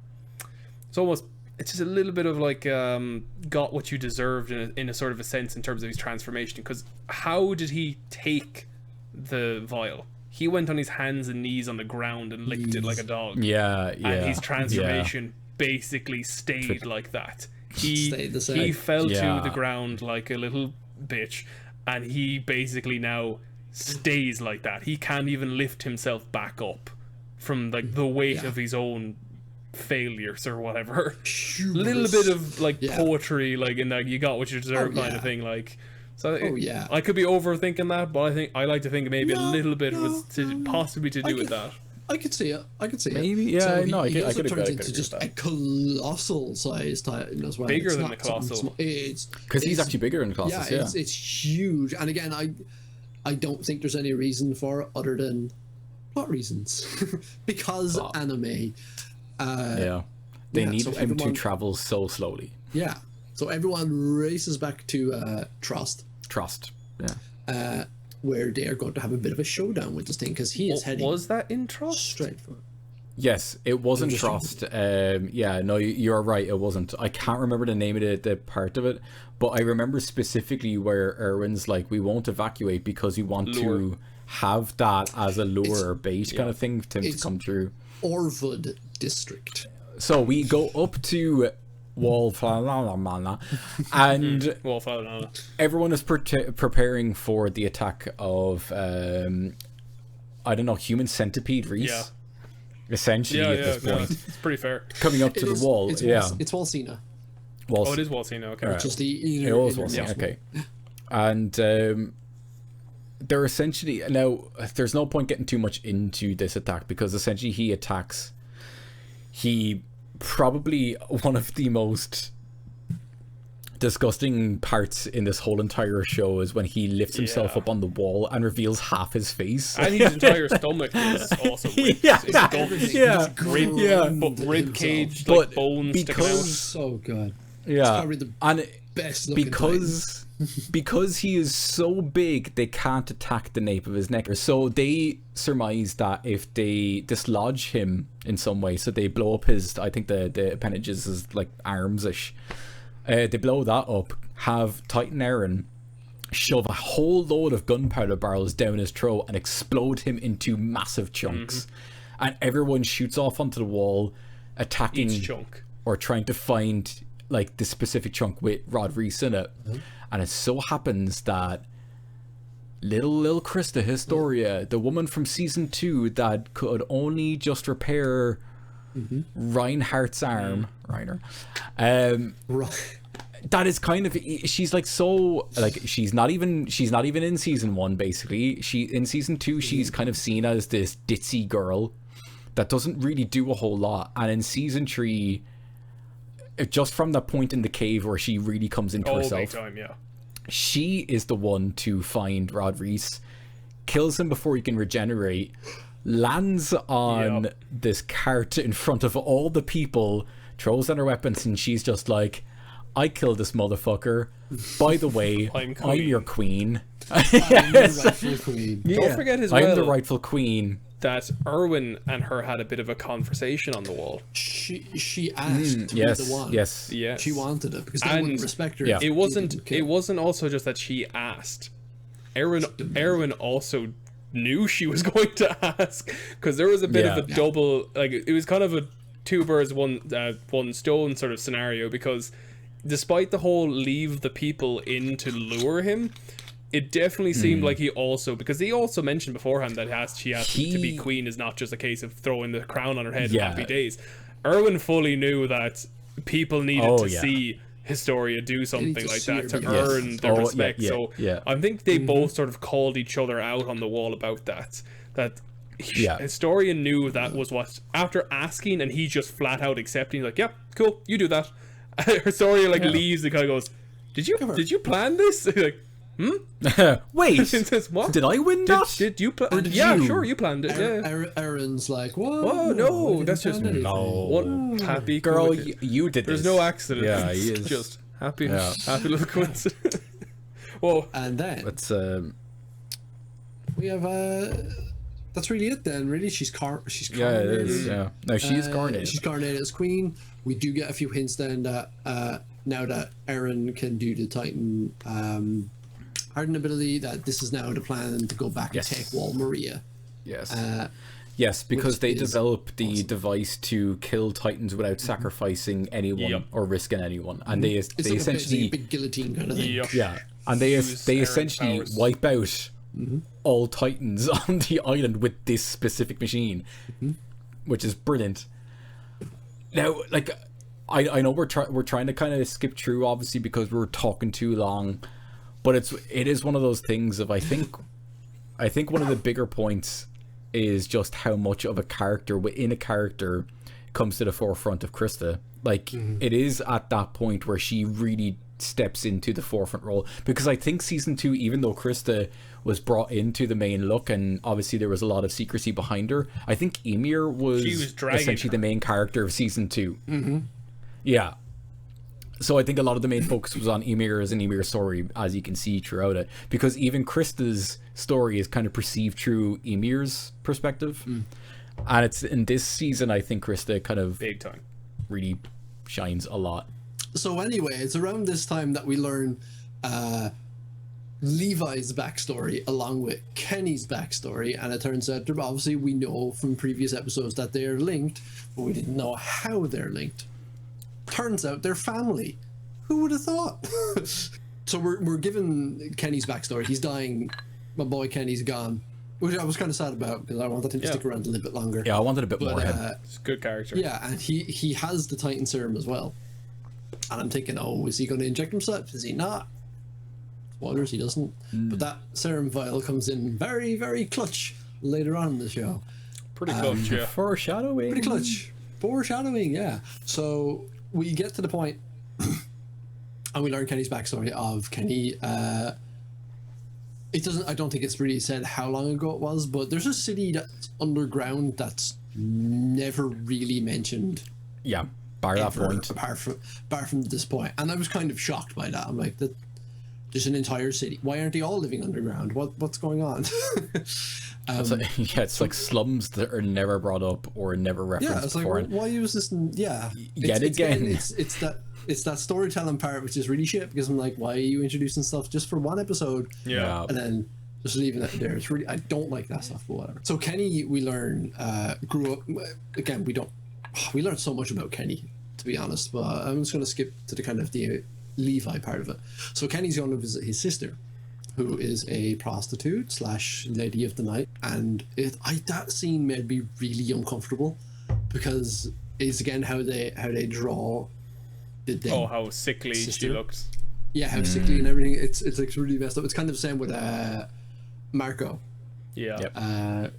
C: It's just a little bit of like got what you deserved in a sort of a sense in terms of his transformation. Because how did he take the vial? He went on his hands and knees on the ground and licked it like a dog.
A: Yeah, yeah.
C: And his transformation basically stayed like that. He
B: Stayed the same.
C: he fell
A: Yeah.
C: to the ground like a little bitch, and he basically now stays like that. He can't even lift himself back up from like the weight
B: Yeah.
C: of his own failures or whatever.
B: Hubris.
C: Little bit of like
B: Yeah.
C: poetry, like in that you got what you deserve kind
B: yeah.
C: of thing, like. So
B: yeah.
C: I could be overthinking that, but I like to think maybe a
B: No,
C: little bit was
B: no,
C: possibly to
B: I
C: do with
B: could-
C: that.
B: I could see it. I could see
A: Maybe,
B: it.
A: yeah,
B: So
A: no, I could- I
B: also
A: could agree-
B: turns
A: I could
B: into
A: agree
B: just
A: with
B: a colossal size Titan as well.
C: Bigger
B: It's
C: than
B: not
C: the
B: something
C: Colossal.
B: small. It's
A: Because he's
B: it's-
A: actually bigger in Colossus, yeah.
B: It's huge. And again, I don't think there's any reason for it other than plot reasons, because anime.
A: Yeah. They
B: yeah,
A: needed
B: so
A: him
B: everyone-
A: to travel so slowly.
B: Yeah. So everyone races back to Trust,
A: Trust. Yeah.
B: where they are going to have a bit of a showdown with this thing because he is heading
C: Was that in Trust?
B: straight for it.
A: Yes, it wasn't
B: Interesting.
A: Trust. Yeah, no, you're right. It wasn't. I can't remember the name of the part of it, but I remember specifically where Erwin's like, we won't evacuate because we want
C: Lure.
A: to have that as a lure or bait kind of thing to
B: It's-
A: come through.
B: Orvud district.
A: So we go up to Wolfenstein, and
C: Well, I don't know.
A: everyone is preparing for the attack of I don't know, human centipede Reese.
C: Yeah.
A: Essentially
C: Yeah,
A: at
C: yeah,
A: this
C: no,
A: point,
C: it's pretty fair.
A: coming up to
B: It
A: the
B: is-
A: wall.
B: It's
A: Yeah.
B: It's Walsina.
A: Walls.
C: Oh, it is Walsina, okay.
A: Alright.
B: Just the
A: It was
B: inner
A: Walsina,
B: wall.
A: okay. And they're essentially now. There's no point getting too much into this attack because essentially he attacks. He probably one of the most disgusting parts in this whole entire show is when he lifts himself up on the wall and reveals half his face.
C: And his entire stomach is also ripped. But rib cage, like bones sticking out.
B: So good.
A: Yeah,
B: it's probably the best looking
A: because he is so big, they can't attack the nape of his neck. So they surmise that if they dislodge him in some way, so they blow up his, I think the appendages is like arms-ish. They blow that up, have Titan Aaron shove a whole load of gunpowder barrels down his throat and explode him into massive chunks. And everyone shoots off onto the wall, attacking
C: each chunk,
A: or trying to find like the specific chunk with Rod Reese in it. And it so happens that little Krista Historia, the woman from season 2 that could only just repair Reinhardt's arm, Reiner, that is kind of, she's like, so like she's not even in season 1. Basically, in season 2 she's kind of seen as this ditzy girl that doesn't really do a whole lot, and in season 3, just from that point in the cave where she really comes into herself,
C: big time,
A: she is the one to find Rod Reese, kills him before he can regenerate, lands on this cart in front of all the people, throws down her weapons, and she's just like, I killed this motherfucker. By the way, I'm your queen.
B: I'm the rightful queen.
C: Don't forget
A: I'm the rightful queen.
C: That Erwin and her had a bit of a conversation on the wall.
B: She asked to be the one.
A: Yes.
B: She wanted it because they wouldn't respect her.
A: Yeah.
C: It wasn't also just that she asked. Erwin also knew she was going to ask, because there was a bit of a double, like, it was kind of a two birds one stone sort of scenario, because despite the whole leave the people in to lure him, it definitely seemed like he also, because he also mentioned beforehand that she asked to be queen is not just a case of throwing the crown on her head in happy days. Erwin fully knew that people needed to see Historia do something like that to earn their respect. I think they both sort of called each other out on the wall about that. Historia knew that was what, after asking and he just flat out accepting, like, yeah, cool, you do that. Historia leaves and kind of goes, did you plan this? Like,
A: wait,
C: what?
A: Did I win that?
C: Did you plan? Yeah, sure, you planned it.
B: Aaron's like, what?
C: Oh no, that's just one happy
A: girl. You did this.
C: There's no accident.
A: Yeah, he is
C: just happy little coincidence. Whoa,
B: and then
A: let's
B: we have that's really it then. Really, she's coronated.
A: Yeah, it is. Yeah, no, she is coronated.
B: She's coronated as queen. We do get a few hints then that now that Aaron can do the Titan harden ability, that this is now the plan to go back and take Wall Maria.
A: Yes, because they develop the device to kill Titans without sacrificing anyone or risking anyone, and they essentially
B: a big guillotine kind of thing.
A: And they essentially wipe out all Titans on the island with this specific machine, which is brilliant. Now, like, I know we're trying to kind of skip through, obviously, because we're talking too long, but it is one of those things of I think one of the bigger points is just how much of a character within a character comes to the forefront of Krista. Like, it is at that point where she really steps into the forefront role, because I think season 2, even though Krista was brought into the main look and obviously there was a lot of secrecy behind her, I think Ymir was essentially the main character of season 2. Yeah, so I think a lot of the main focus was on Ymir's and Ymir's story, as you can see throughout it, because even Krista's story is kind of perceived through Ymir's perspective. And it's in this season I think Krista kind of
C: big time
A: really shines a lot.
B: So anyway, it's around this time that we learn Levi's backstory along with Kenny's backstory, and it turns out that obviously we know from previous episodes that they're linked, but we didn't know how they're linked. Turns out they're family. Who would have thought? So we're given Kenny's backstory. He's dying. My boy Kenny's gone, which I was kind of sad about because I wanted him to stick around a little bit longer.
A: Yeah, I wanted a bit more.
C: It's a good character.
B: Yeah, and he has the Titan serum as well. And I'm thinking, oh, is he going to inject himself? Is he not? Spoilers, he doesn't. But that serum vial comes in very, very clutch later on in the show.
C: Pretty clutch, yeah.
A: Foreshadowing.
B: Pretty clutch. Foreshadowing, yeah. So we get to the point And we learn Kenny's backstory of Kenny. It doesn't. I don't think it's really said how long ago it was, but there's a city that's underground that's never really mentioned.
A: Yeah, bar that point.
B: Apart from this point, and I was kind of shocked by that. I'm like, there's an entire city. Why aren't they all living underground? What's going on?
A: It's like slums that are never brought up or never referenced.
B: Yeah, it's like, why use this?
A: Yet again,
B: it's that storytelling part which is really shit, because I'm like, why are you introducing stuff just for one episode?
C: Yeah,
B: and then just leaving it there. It's really, I don't like that stuff, but whatever. So Kenny, we learn, grew up. Again, we learned so much about Kenny, to be honest, but I'm just going to skip to the kind of the Levi part of it. So Kenny's going to visit his sister, who is a prostitute / lady of the night, and that scene made me really uncomfortable, because it's again how they draw
C: how sickly she looks.
B: Yeah, how sickly and everything. It's like really messed up. It's kind of the same with Marco.
C: Yeah.
A: Yep.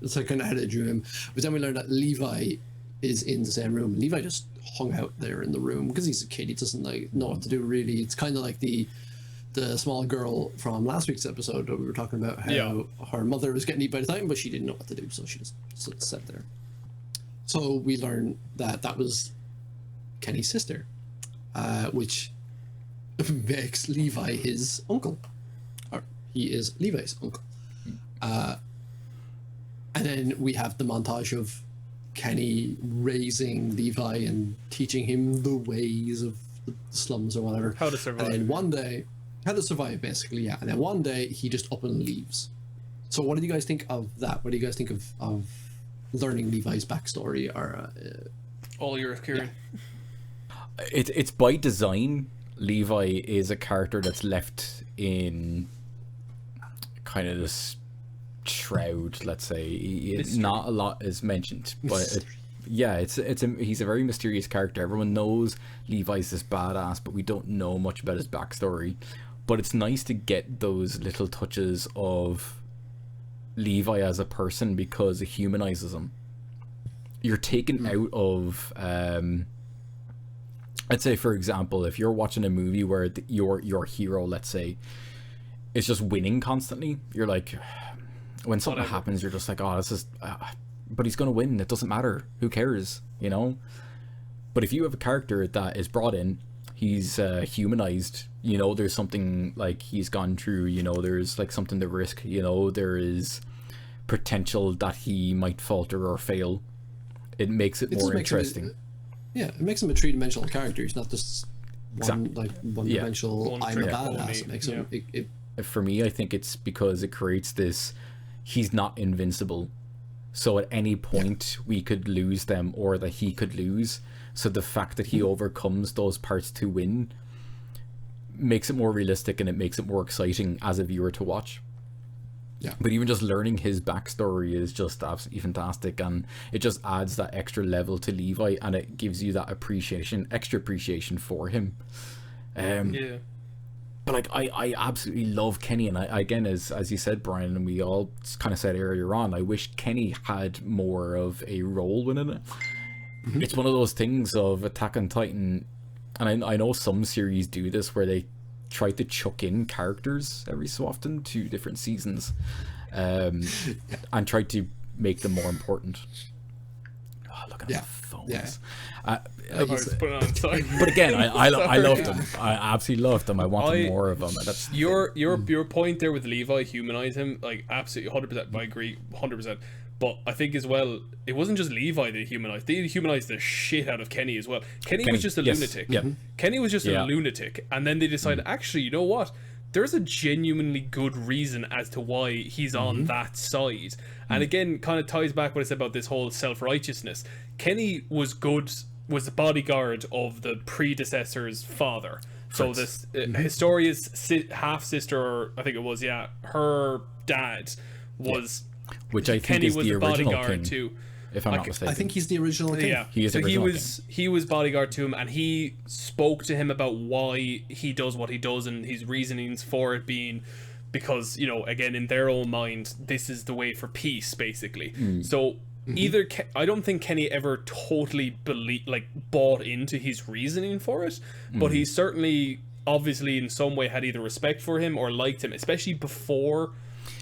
B: It's like kind of how they drew him. But then we learned that Levi is in the same room. Levi just hung out there in the room because he's a kid. He doesn't like know what to do really. It's kind of like the small girl from last week's episode that we were talking about, how her mother was getting eaten by the Titan, but she didn't know what to do, so she just sat there. So we learned that was Kenny's sister, which makes Levi his uncle, or he is Levi's uncle. And then we have the montage of Kenny raising Levi and teaching him the ways of the slums or whatever.
C: How to survive.
B: And then one day, how to survive, basically, yeah. And then one day, he just up and leaves. So what do you guys think of that? What do you guys think of learning Levi's backstory? Or
C: all yours, Kieran.
A: Yeah. It's by design. Levi is a character that's left in kind of this shroud, let's say. Not a lot is mentioned, but he's a very mysterious character. Everyone knows Levi's this badass, but we don't know much about his backstory. But it's nice to get those little touches of Levi as a person, because it humanizes him. You're taken out of I'd say, for example, if you're watching a movie where your hero, let's say, is just winning constantly, you're like, when something happens, you're just like, oh, this is but he's gonna win, it doesn't matter, who cares, you know? But if you have a character that is brought in, he's humanized, you know, there's something like he's gone through, you know, there's like something to risk, you know, there is potential that he might falter or fail. It makes it more interesting.
B: It makes him a three-dimensional character. He's not just one-dimensional. I'm a badass. It makes him.
A: For me, I think it's because it creates this. He's not invincible, so at any point we could lose them, or that he could lose. So the fact that he overcomes those parts to win makes it more realistic, and it makes it more exciting as a viewer to watch. Yeah. But even just learning his backstory is just absolutely fantastic, and it just adds that extra level to Levi, and it gives you that extra appreciation for him. But like I absolutely love Kenny, and I again, as you said, Brian, and we all kind of said earlier on, I wish Kenny had more of a role within it. It's one of those things of Attack on Titan, and I know some series do this where they try to chuck in characters every so often to different seasons, and try to make them more important. Oh, look at the phones. But again, I loved them. I absolutely loved them. I wanted more of them. That's
C: your point there with Levi, humanize him, like absolutely 100%. I agree 100%. But I think as well, it wasn't just Levi they humanized. They humanized the shit out of Kenny as well. Kenny was just a lunatic. Yeah. Kenny was just a lunatic. And then they decided, actually, you know what? There's a genuinely good reason as to why he's on that side. And again, kind of ties back what I said about this whole self-righteousness. Kenny was the bodyguard of the predecessor's father. So this Historia's half-sister, I think it was, her dad was...
A: Which I think
C: Kenny
A: is
C: was
A: the original king,
C: too.
A: If I'm not mistaken.
B: I think he's the original king.
C: Yeah,
A: he is the original king.
C: He was bodyguard to him, and he spoke to him about why he does what he does, and his reasonings for it being because, you know, again, in their own mind, this is the way for peace, basically. So either I don't think Kenny ever totally bought into his reasoning for it, but he certainly obviously in some way had either respect for him or liked him, especially before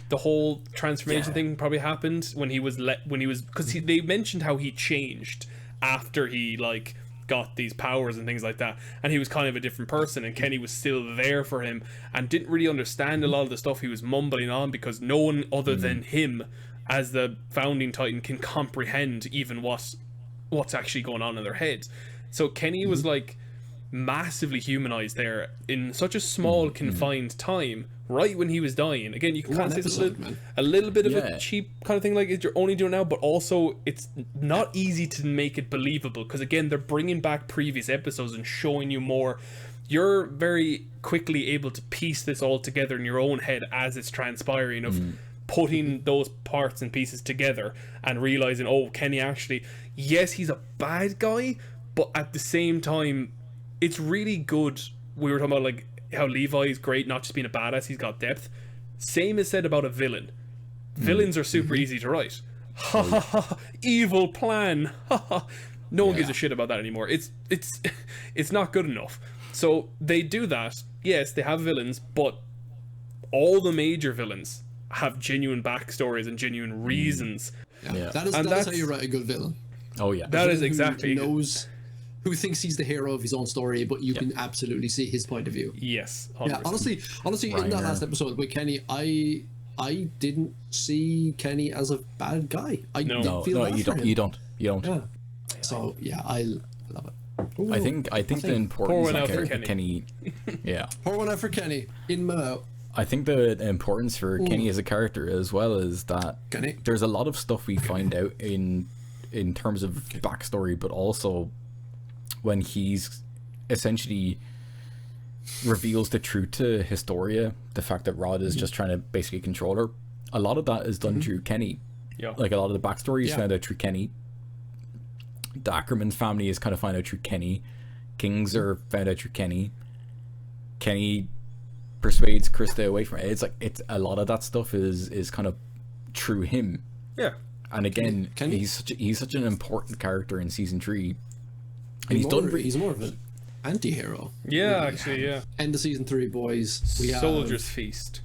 C: the whole transformation thing probably happened, when he was because they mentioned how he changed after he like got these powers and things like that, and he was kind of a different person, and Kenny was still there for him and didn't really understand a lot of the stuff he was mumbling on, because no one other than him as the founding Titan can comprehend even what's actually going on in their heads. So Kenny was like massively humanized there in such a small confined time, right when he was dying. Again, you can kind of say it's a little bit of a cheap kind of thing, like you're only doing now, but also it's not easy to make it believable, because again, they're bringing back previous episodes and showing you more. You're very quickly able to piece this all together in your own head as it's transpiring, of putting those parts and pieces together and realizing, oh, Kenny actually, yes, he's a bad guy, but at the same time, it's really good. We were talking about like how Levi is great, not just being a badass, he's got depth. Same is said about a villain. Villains are super easy to write. Ha ha ha, evil plan. Ha ha. No one gives a shit about that anymore. It's not good enough. So they do that. Yes, they have villains, but all the major villains have genuine backstories and genuine reasons.
B: That is how you write a good villain.
A: Oh yeah,
C: that is exactly.
B: Who thinks he's the hero of his own story, but you can absolutely see his point of view.
C: Yes, 100%.
B: Yeah, honestly, in that last episode with Kenny, I didn't see Kenny as a bad guy. You don't. Yeah. So yeah, I love it. Ooh,
A: I think the importance of Kenny. Yeah.
B: Pour one out for Kenny in my mouth.
A: I think the importance for Kenny as a character, as well as that,
B: Kenny.
A: There's a lot of stuff we find out in terms of backstory, but also when he's essentially reveals the truth to Historia, the fact that Rod is just trying to basically control her. A lot of that is done through Kenny.
C: Yeah.
A: Like a lot of the backstory is found out through Kenny. The Ackerman family is kind of found out through Kenny. Kings are found out through Kenny. Kenny persuades Krista away from it. It's a lot of that stuff is kind of through him.
C: Yeah.
A: And again, he's such an important character in season 3. And he's
B: more of an anti-hero.
C: Yeah, actually, yeah.
B: End of season 3, boys. We
C: Soldier's Feast.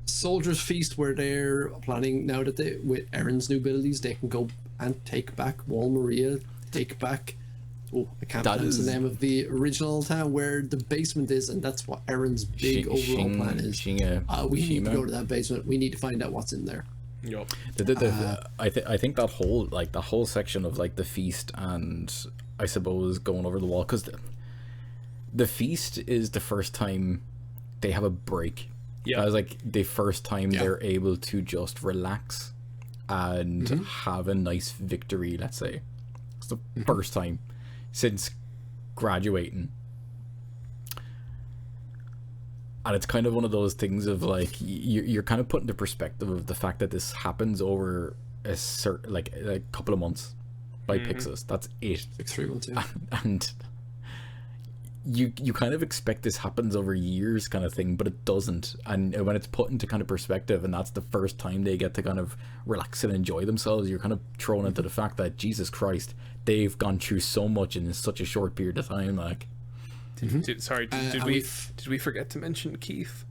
B: Soldier's Feast, where they're planning now that with Erin's new abilities, they can go and take back Wall Maria, take back. Oh, I can't pronounce the name of the original town where the basement is, and that's what Erin's big overall plan is. We need to go to that basement. We need to find out what's in there.
C: Yep.
A: I think that whole section of like the feast and I suppose going over the wall, because the feast is the first time they have a break.
C: Yeah,
A: that was like the first time they're able to just relax and have a nice victory. Let's say it's the first time since graduating, and it's kind of one of those things of like you're kind of put into perspective of the fact that this happens over a certain like a couple of months by Pixis. That's it.
B: Like 3 months, yeah.
A: And you kind of expect this happens over years kind of thing, but it doesn't. And when it's put into kind of perspective, and that's the first time they get to kind of relax and enjoy themselves, you're kind of thrown into the fact that Jesus Christ, they've gone through so much in such a short period of time. Like,
C: did we forget to mention Keith?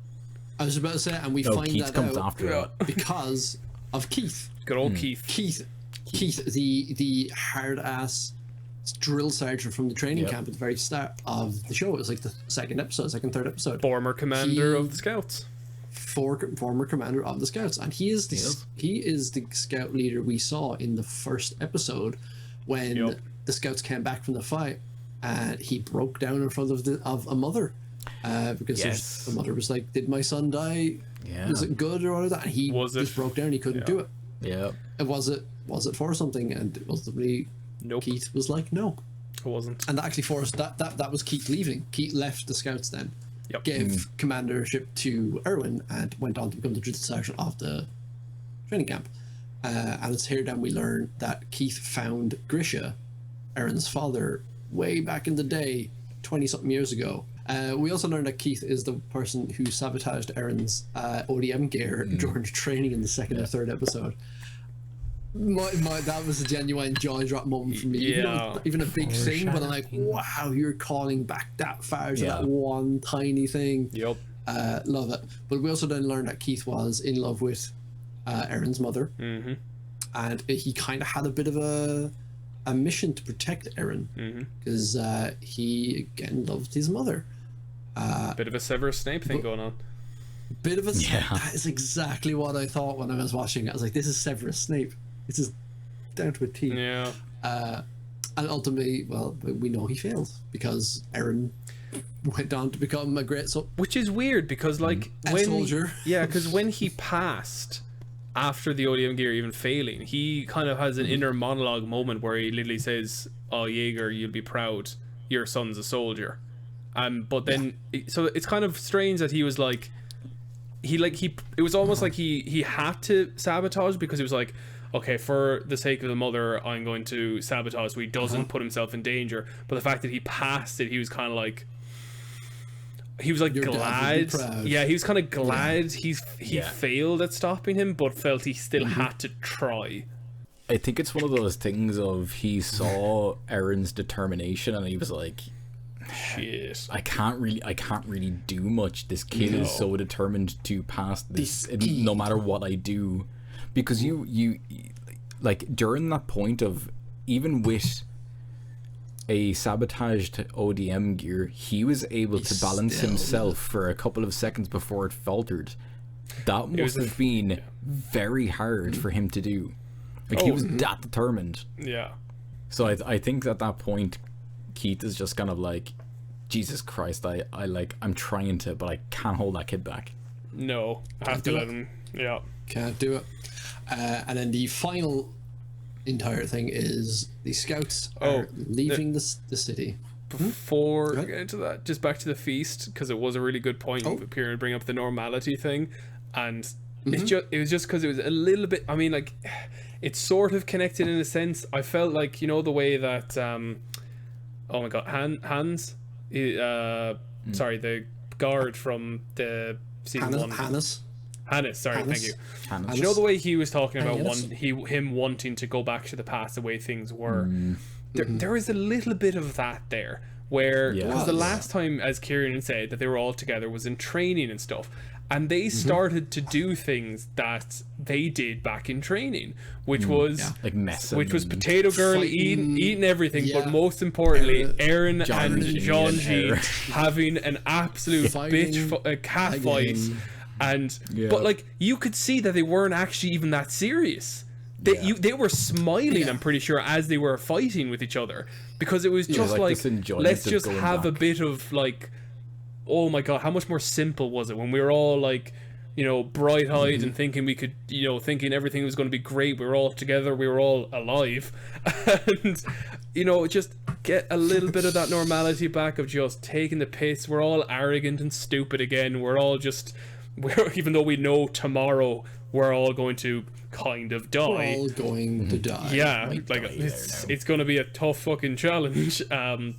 B: I was about to say, and we find
A: Keith
B: that
A: comes
B: out
A: after that.
B: because of Keith.
C: Good old Keith.
B: Keith, the hard ass drill sergeant from the training camp at the very start of the show. It was like the third episode.
C: Former commander of the Scouts.
B: Former commander of the Scouts, and he is the scout leader we saw in the first episode when the Scouts came back from the fight, and he broke down in front of a mother because the mother was like, "Did my son die? Was it good or whatever?" And he just broke down. He couldn't do it.
A: Yeah.
B: Was it for something? And ultimately, Keith was like, no,
C: it wasn't.
B: And actually, for us, that was Keith leaving. Keith left the Scouts then, gave commandership to Erwin, and went on to become the drill sergeant of the training camp. And it's here then we learn that Keith found Grisha, Erin's father, way back in the day, 20-something years ago. We also learned that Keith is the person who sabotaged Erin's ODM gear during training in the second or third episode. that was a genuine jaw drop moment for me.
C: Yeah.
B: Even a big thing, but I'm like, wow, you're calling back that far to that one tiny thing.
C: Yep.
B: Love it. But we also then learned that Keith was in love with Erin's mother, and he kind of had a bit of a mission to protect Erin, because he again loved his mother.
C: Bit of a Severus Snape thing going on.
B: Bit of a that is exactly what I thought when I was watching it. I was like, this is Severus Snape. This is down to a T.
C: Yeah.
B: And ultimately, well, we know he failed because Erin went on to become a great
C: which is weird because like
B: a soldier.
C: because when he passed after the ODM gear even failing, he kind of has an inner monologue moment where he literally says, "Oh, Jaeger, you'll be proud. Your son's a soldier." But then so it's kind of strange that he was like it was almost like he had to sabotage, because he was like, okay, for the sake of the mother, I'm going to sabotage so he doesn't put himself in danger. But the fact that he passed it, he was kind of like, he was like
B: Your
C: glad. Yeah, he was kind of glad he failed at stopping him, but felt he still had to try.
A: I think it's one of those things of he saw Erin's determination and he was like,
C: shit,
A: I can't really do much. This kid is so determined to pass this no matter what I do. Because you like during that point of, even with a sabotaged ODM gear, he was able to balance himself for a couple of seconds before it faltered. That must have been very hard for him to do. Like he was that determined.
C: Yeah.
A: So I think at that point, Keith is just kind of like, Jesus Christ, I'm trying to, but I can't hold that kid back.
C: No, I have to let him. Yeah.
B: Can't do it. And then the final entire thing is the scouts are leaving the city.
C: Before we get into that, just back to the feast, because it was a really good point of appearing to bring up the normality thing, and it was just because it was a little bit. I mean, like, it's sort of connected in a sense. I felt like, you know, the way that oh my god, Hans, sorry, the guard from the season one. Hannes, sorry, thank you.
A: Hannes.
C: Do you know the way he was talking about him wanting to go back to the past, the way things were? There is a little bit of that there, where it was the last time, as Kieran said, that they were all together was in training and stuff, and they started to do things that they did back in training, which was
A: like messing,
C: which was Potato Girl eating everything, but most importantly, Erin and Jean-G having an absolute cat fight. And but like you could see that they weren't actually even that serious. They were smiling, I'm pretty sure, as they were fighting with each other, because it was just like let's just have a bit of like, oh my god, how much more simple was it when we were all like, you know, bright-eyed and thinking we could, you know, thinking everything was going to be great. We were all together, we were all alive, and you know, just get a little bit of that normality back of just taking the piss. We're all arrogant and stupid again. We're all just, even though we know tomorrow we're all going to kind of die.
B: We're all going to die.
C: Yeah, like it's going to be a tough fucking challenge.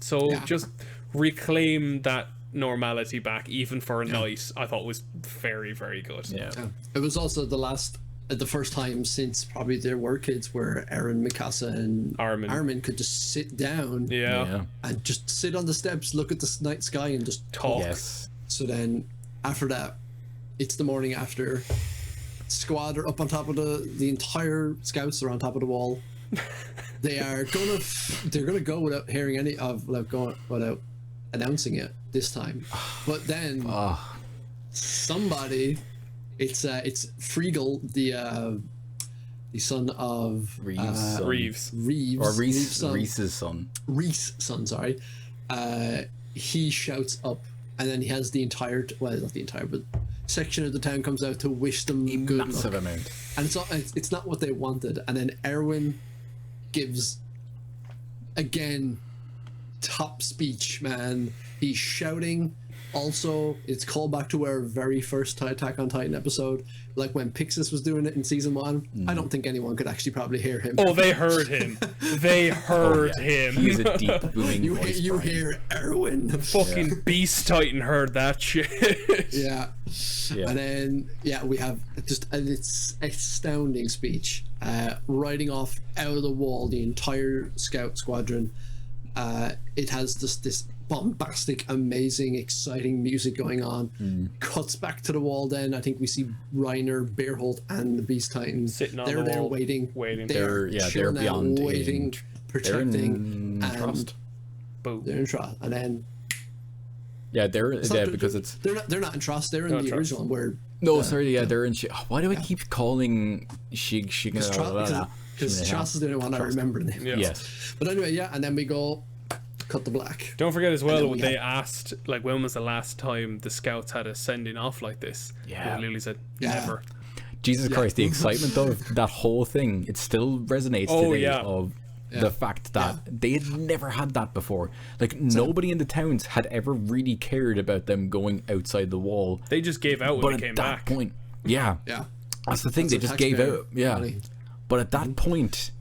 C: So just reclaim that normality back, even for a night. I thought was very, very good.
B: Yeah. It was also the first time since probably there were kids where Erin, Mikasa, and Armin could just sit down. And just sit on the steps, look at the night sky, and just talk.
A: Yes.
B: So then after that, it's the morning after. Squad are up on top of the entire scouts are on top of the wall. They're gonna go without hearing without announcing it this time. But then somebody, it's Friegel, the son of
C: Reeves,
A: or Reese's son.
B: Reese's son, sorry. He shouts up, and then he has the entire, well, not the entire, but section of the town comes out to wish them good luck.
A: Massive amount.
B: And it's not what they wanted. And then Erwin gives, again, top speech, man. He's shouting. Also, it's called back to our very first Attack on Titan episode, like when Pixis was doing it in season 1. I don't think anyone could actually probably hear him.
C: Oh, they heard him. They heard him.
A: He's a deep booming voice.
B: You hear Erwin.
C: Fucking Beast Titan heard that shit.
B: Yeah. And then we have just an astounding speech, riding off out of the wall the entire scout squadron. It has just this bombastic, amazing, exciting music going on. Cuts back to the wall. Then I think we see Reiner, Bearholt, and the Beast Titan
C: Sitting on
B: they're
C: the
B: there
C: wall,
B: waiting.
A: They're beyond
B: waiting, protecting,
A: they're in trust.
C: Boom.
B: They're in trust, and then
A: because it's
B: they're not in trust. They're in the original where.
A: No, sorry, they're in. Why do I keep calling Shig?
B: Because Trust is the only one I remember the name.
C: Yeah.
A: Yes.
B: But anyway, and then we go cut the black.
C: Don't forget as well, they asked, like, when was the last time the scouts had a sending off like this?
A: Yeah.
C: And Lily said, never.
A: Jesus Christ, the excitement of that whole thing, it still resonates today of the fact that they had never had that before. Like, nobody in the towns had ever really cared about them going outside the wall.
C: They just gave out when they came back.
A: But at that point, that's the thing, they just gave out.
B: Money.
A: But at that point,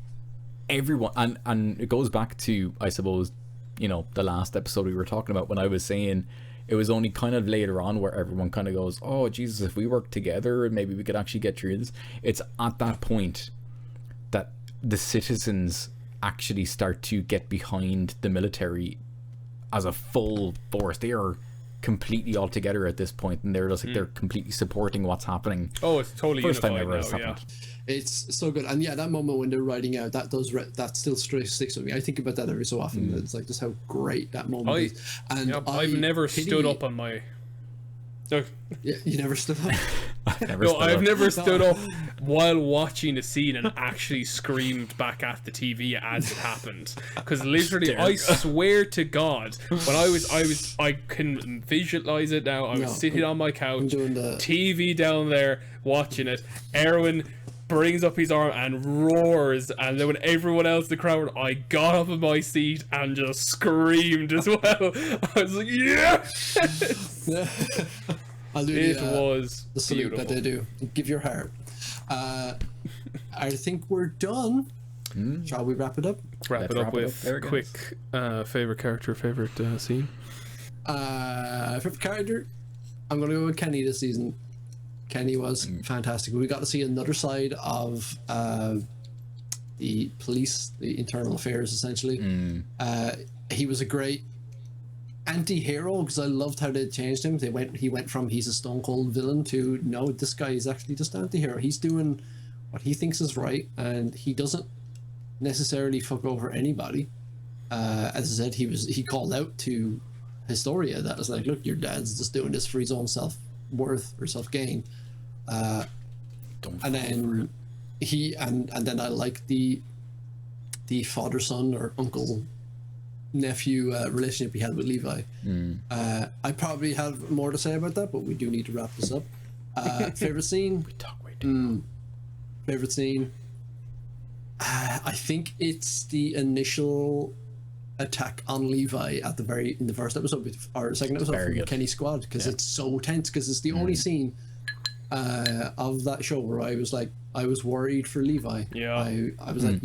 A: everyone, and it goes back to, I suppose, the last episode we were talking about, when I was saying it was only kind of later on where everyone kind of goes, oh Jesus, if we work together maybe we could actually get through this. It's at that point that the citizens actually start to get behind the military as a full force. They are completely all together at this point, and they're just like they're completely supporting what's happening.
C: Oh, it's totally
A: first time ever
C: now,
A: has happened.
B: It's so good. And that moment when they're riding out, that still sticks with me. I think about that every so often. It's like just how great that moment is. And
C: I've never stood up on my... No.
B: Yeah, you never stood up?
C: I've never stood up while watching a scene and actually screamed back at the TV as it happened. Because literally, I swear to God, when I can visualize it now. I was sitting on my couch, TV down there, watching it. Erwin brings up his arm and roars, and then when everyone else in the crowd, I got up in my seat and just screamed as well. I was like, yes!
B: I'll do
C: it was
B: the salute
C: beautiful.
B: that they do. Give your heart. I think we're done. Shall we wrap it up?
C: Wrap it up with quick favorite character, favorite scene.
B: Favorite character? I'm going to go with Kenny this season. Kenny was fantastic. We got to see another side of the police, the internal affairs, essentially. He was a great anti-hero because I loved how they changed him. He went from he's a stone cold villain to no, this guy is actually just anti-hero. He's doing what he thinks is right, and he doesn't necessarily fuck over anybody. As I said, he called out to Historia that was like, look, your dad's just doing this for his own self-worth or self-gain. And then then I like the father-son or uncle-nephew relationship he had with Levi. I probably have more to say about that, but we do need to wrap this up. Favorite scene?
A: We talk way too long.
B: Favorite scene? I think it's the initial attack on Levi in the first episode or second episode from Kenny's squad, because it's so tense, because it's the only scene of that show where I was worried for Levi. I was like,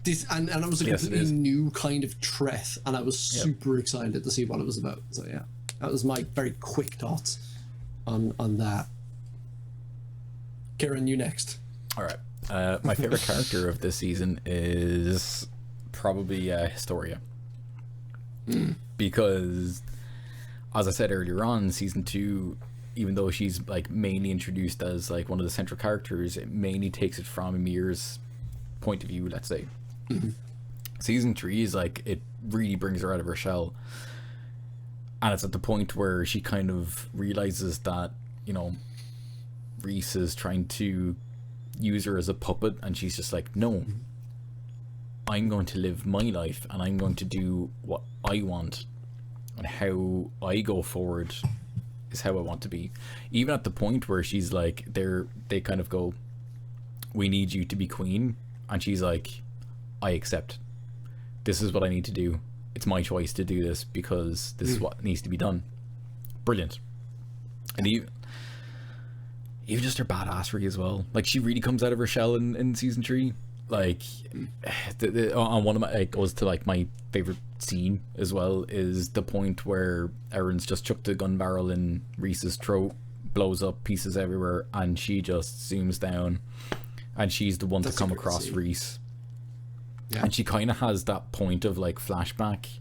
B: this, and it was a completely new kind of threat, and I was super excited to see what it was about. So yeah, that was my very quick thoughts on that. Kieran, you next.
A: All right. My favorite character of this season is probably Historia, because as I said earlier on, season 2, even though she's like mainly introduced as like one of the central characters, it mainly takes it from Emir's point of view, let's say. Season 3 is like, it really brings her out of her shell, and it's at the point where she kind of realizes that, you know, Reese is trying to use her as a puppet, and she's just like, no, I'm going to live my life, and I'm going to do what I want, and how I go forward is how I want to be. Even at the point where she's like, they kind of go, we need you to be queen, and she's like, I accept. This is what I need to do. It's my choice to do this because this is what needs to be done. brilliant. And even just her badassery as well. Like, she really comes out of her shell in season 3. Like, on one of my, it goes to like my favorite scene as well, is the point where Erin's just chucked a gun barrel in Reese's throat, blows up, pieces everywhere, and she just zooms down, and she's the one to come across scene. Reese. Yeah. And she kind of has that point of like flashback,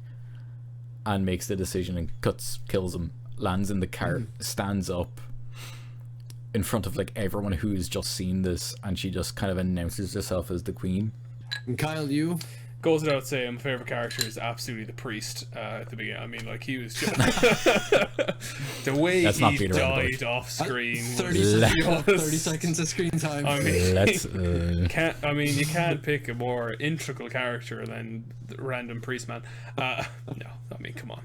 A: and makes the decision and kills him, lands in the car, stands up in front of like everyone who's just seen this, and she just kind of announces herself as the queen.
B: And Kyle, you?
C: Goes without saying, my favorite character is absolutely the priest at the beginning. I mean, like, he was just the way he died off screen.
B: 30 seconds of screen time.
C: I mean, you can't pick a more integral character than the random priest man. No, I mean, come on,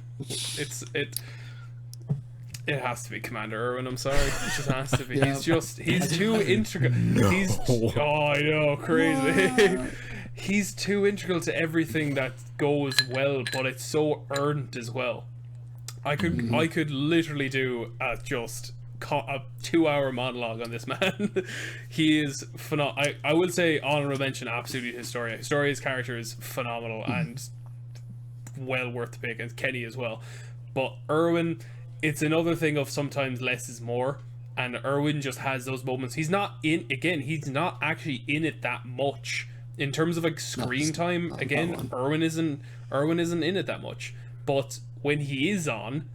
C: it has to be Commander Erwin. I'm sorry, it just has to be. Yeah. He's too integral. No. Oh, I know, crazy. He's too integral to everything that goes well, but it's so earned as well. I could literally do a 2-hour monologue on this man. He is phenomenal. I will say honorable mention absolutely Historia. Historia's character is phenomenal and well worth the pick, and Kenny as well. But Erwin, it's another thing of sometimes less is more, and Erwin just has those moments. He's not actually in it that much. In terms of like screen time, again, Erwin isn't in it that much. But when he is on,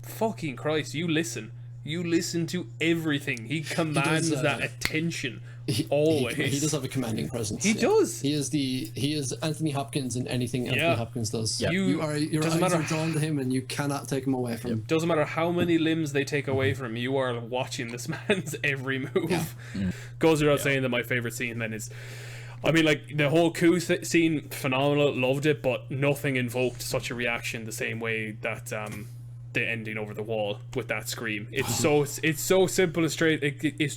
C: fucking Christ, you listen to everything. He commands that attention always.
B: He does have a commanding presence.
C: He does.
B: He is Anthony Hopkins in anything Anthony Hopkins does.
C: Yep.
B: Your eyes are drawn to him, and you cannot take him away from him.
C: Doesn't matter how many limbs they take away from him, you are watching this man's every move. Yeah. Goes without saying that my favorite scene then is, I mean, like, the whole coup scene, phenomenal, loved it, but nothing invoked such a reaction the same way that the ending over the wall with that scream. It's so simple and straight. It's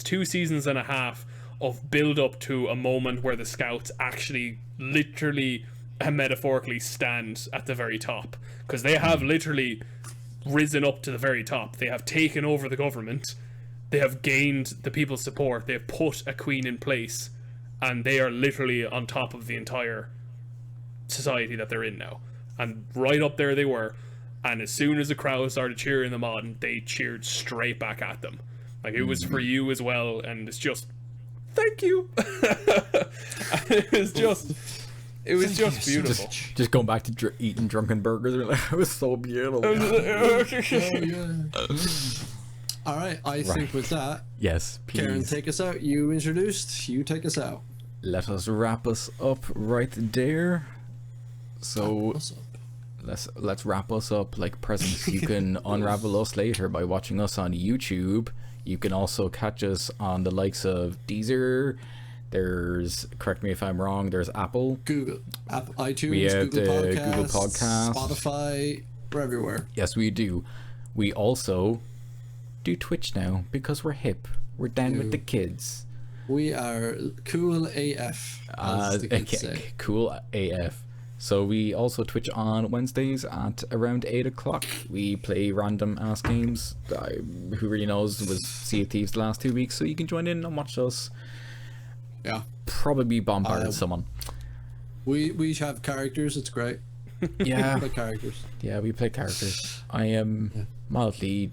C: 2 seasons and a half of build up to a moment where the scouts actually literally and metaphorically stand at the very top, because they have literally risen up to the very top. They have taken over the government. They have gained the people's support. They have put a queen in place, and they are literally on top of the entire society that they're in now. And right up there they were. And as soon as the crowd started cheering them on, they cheered straight back at them. Like, it was for you as well, and it's just, thank you. It was just beautiful.
A: Just going back to eating drunken burgers. It was so beautiful.
B: All right, I think with that,
A: yes, please.
B: Karen, take us out. You introduced, you take us out.
A: Let us wrap us up right there. So let's wrap us up like presents. You can unravel us later by watching us on YouTube. You can also catch us on the likes of Deezer. There's, correct me if I'm wrong, there's Apple,
B: iTunes,
A: we have
B: Google
A: Podcasts,
B: Spotify. We're everywhere.
A: Yes, we do. We also do Twitch now because we're hip. We're down with the kids.
B: We are cool AF, as the kids say.
A: Cool AF. So we also Twitch on Wednesdays at around 8 o'clock. We play random ass games. Who really knows, was Sea of Thieves the last 2 weeks, so you can join in and watch us.
B: Yeah.
A: Probably bombard someone.
B: We have characters, it's great.
A: Yeah.
B: We play characters.
A: Yeah, we play characters. I am mildly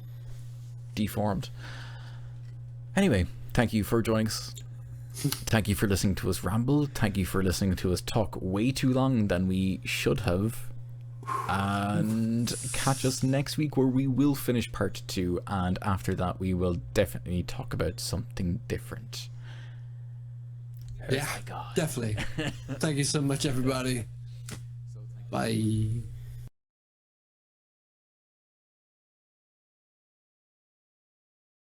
A: deformed. Anyway, thank you for joining us. Thank you for listening to us ramble. Thank you for listening to us talk way too long than we should have. And catch us next week where we will finish part 2, and after that we will definitely talk about something different.
B: Yeah, definitely. Thank you so much, everybody. Bye.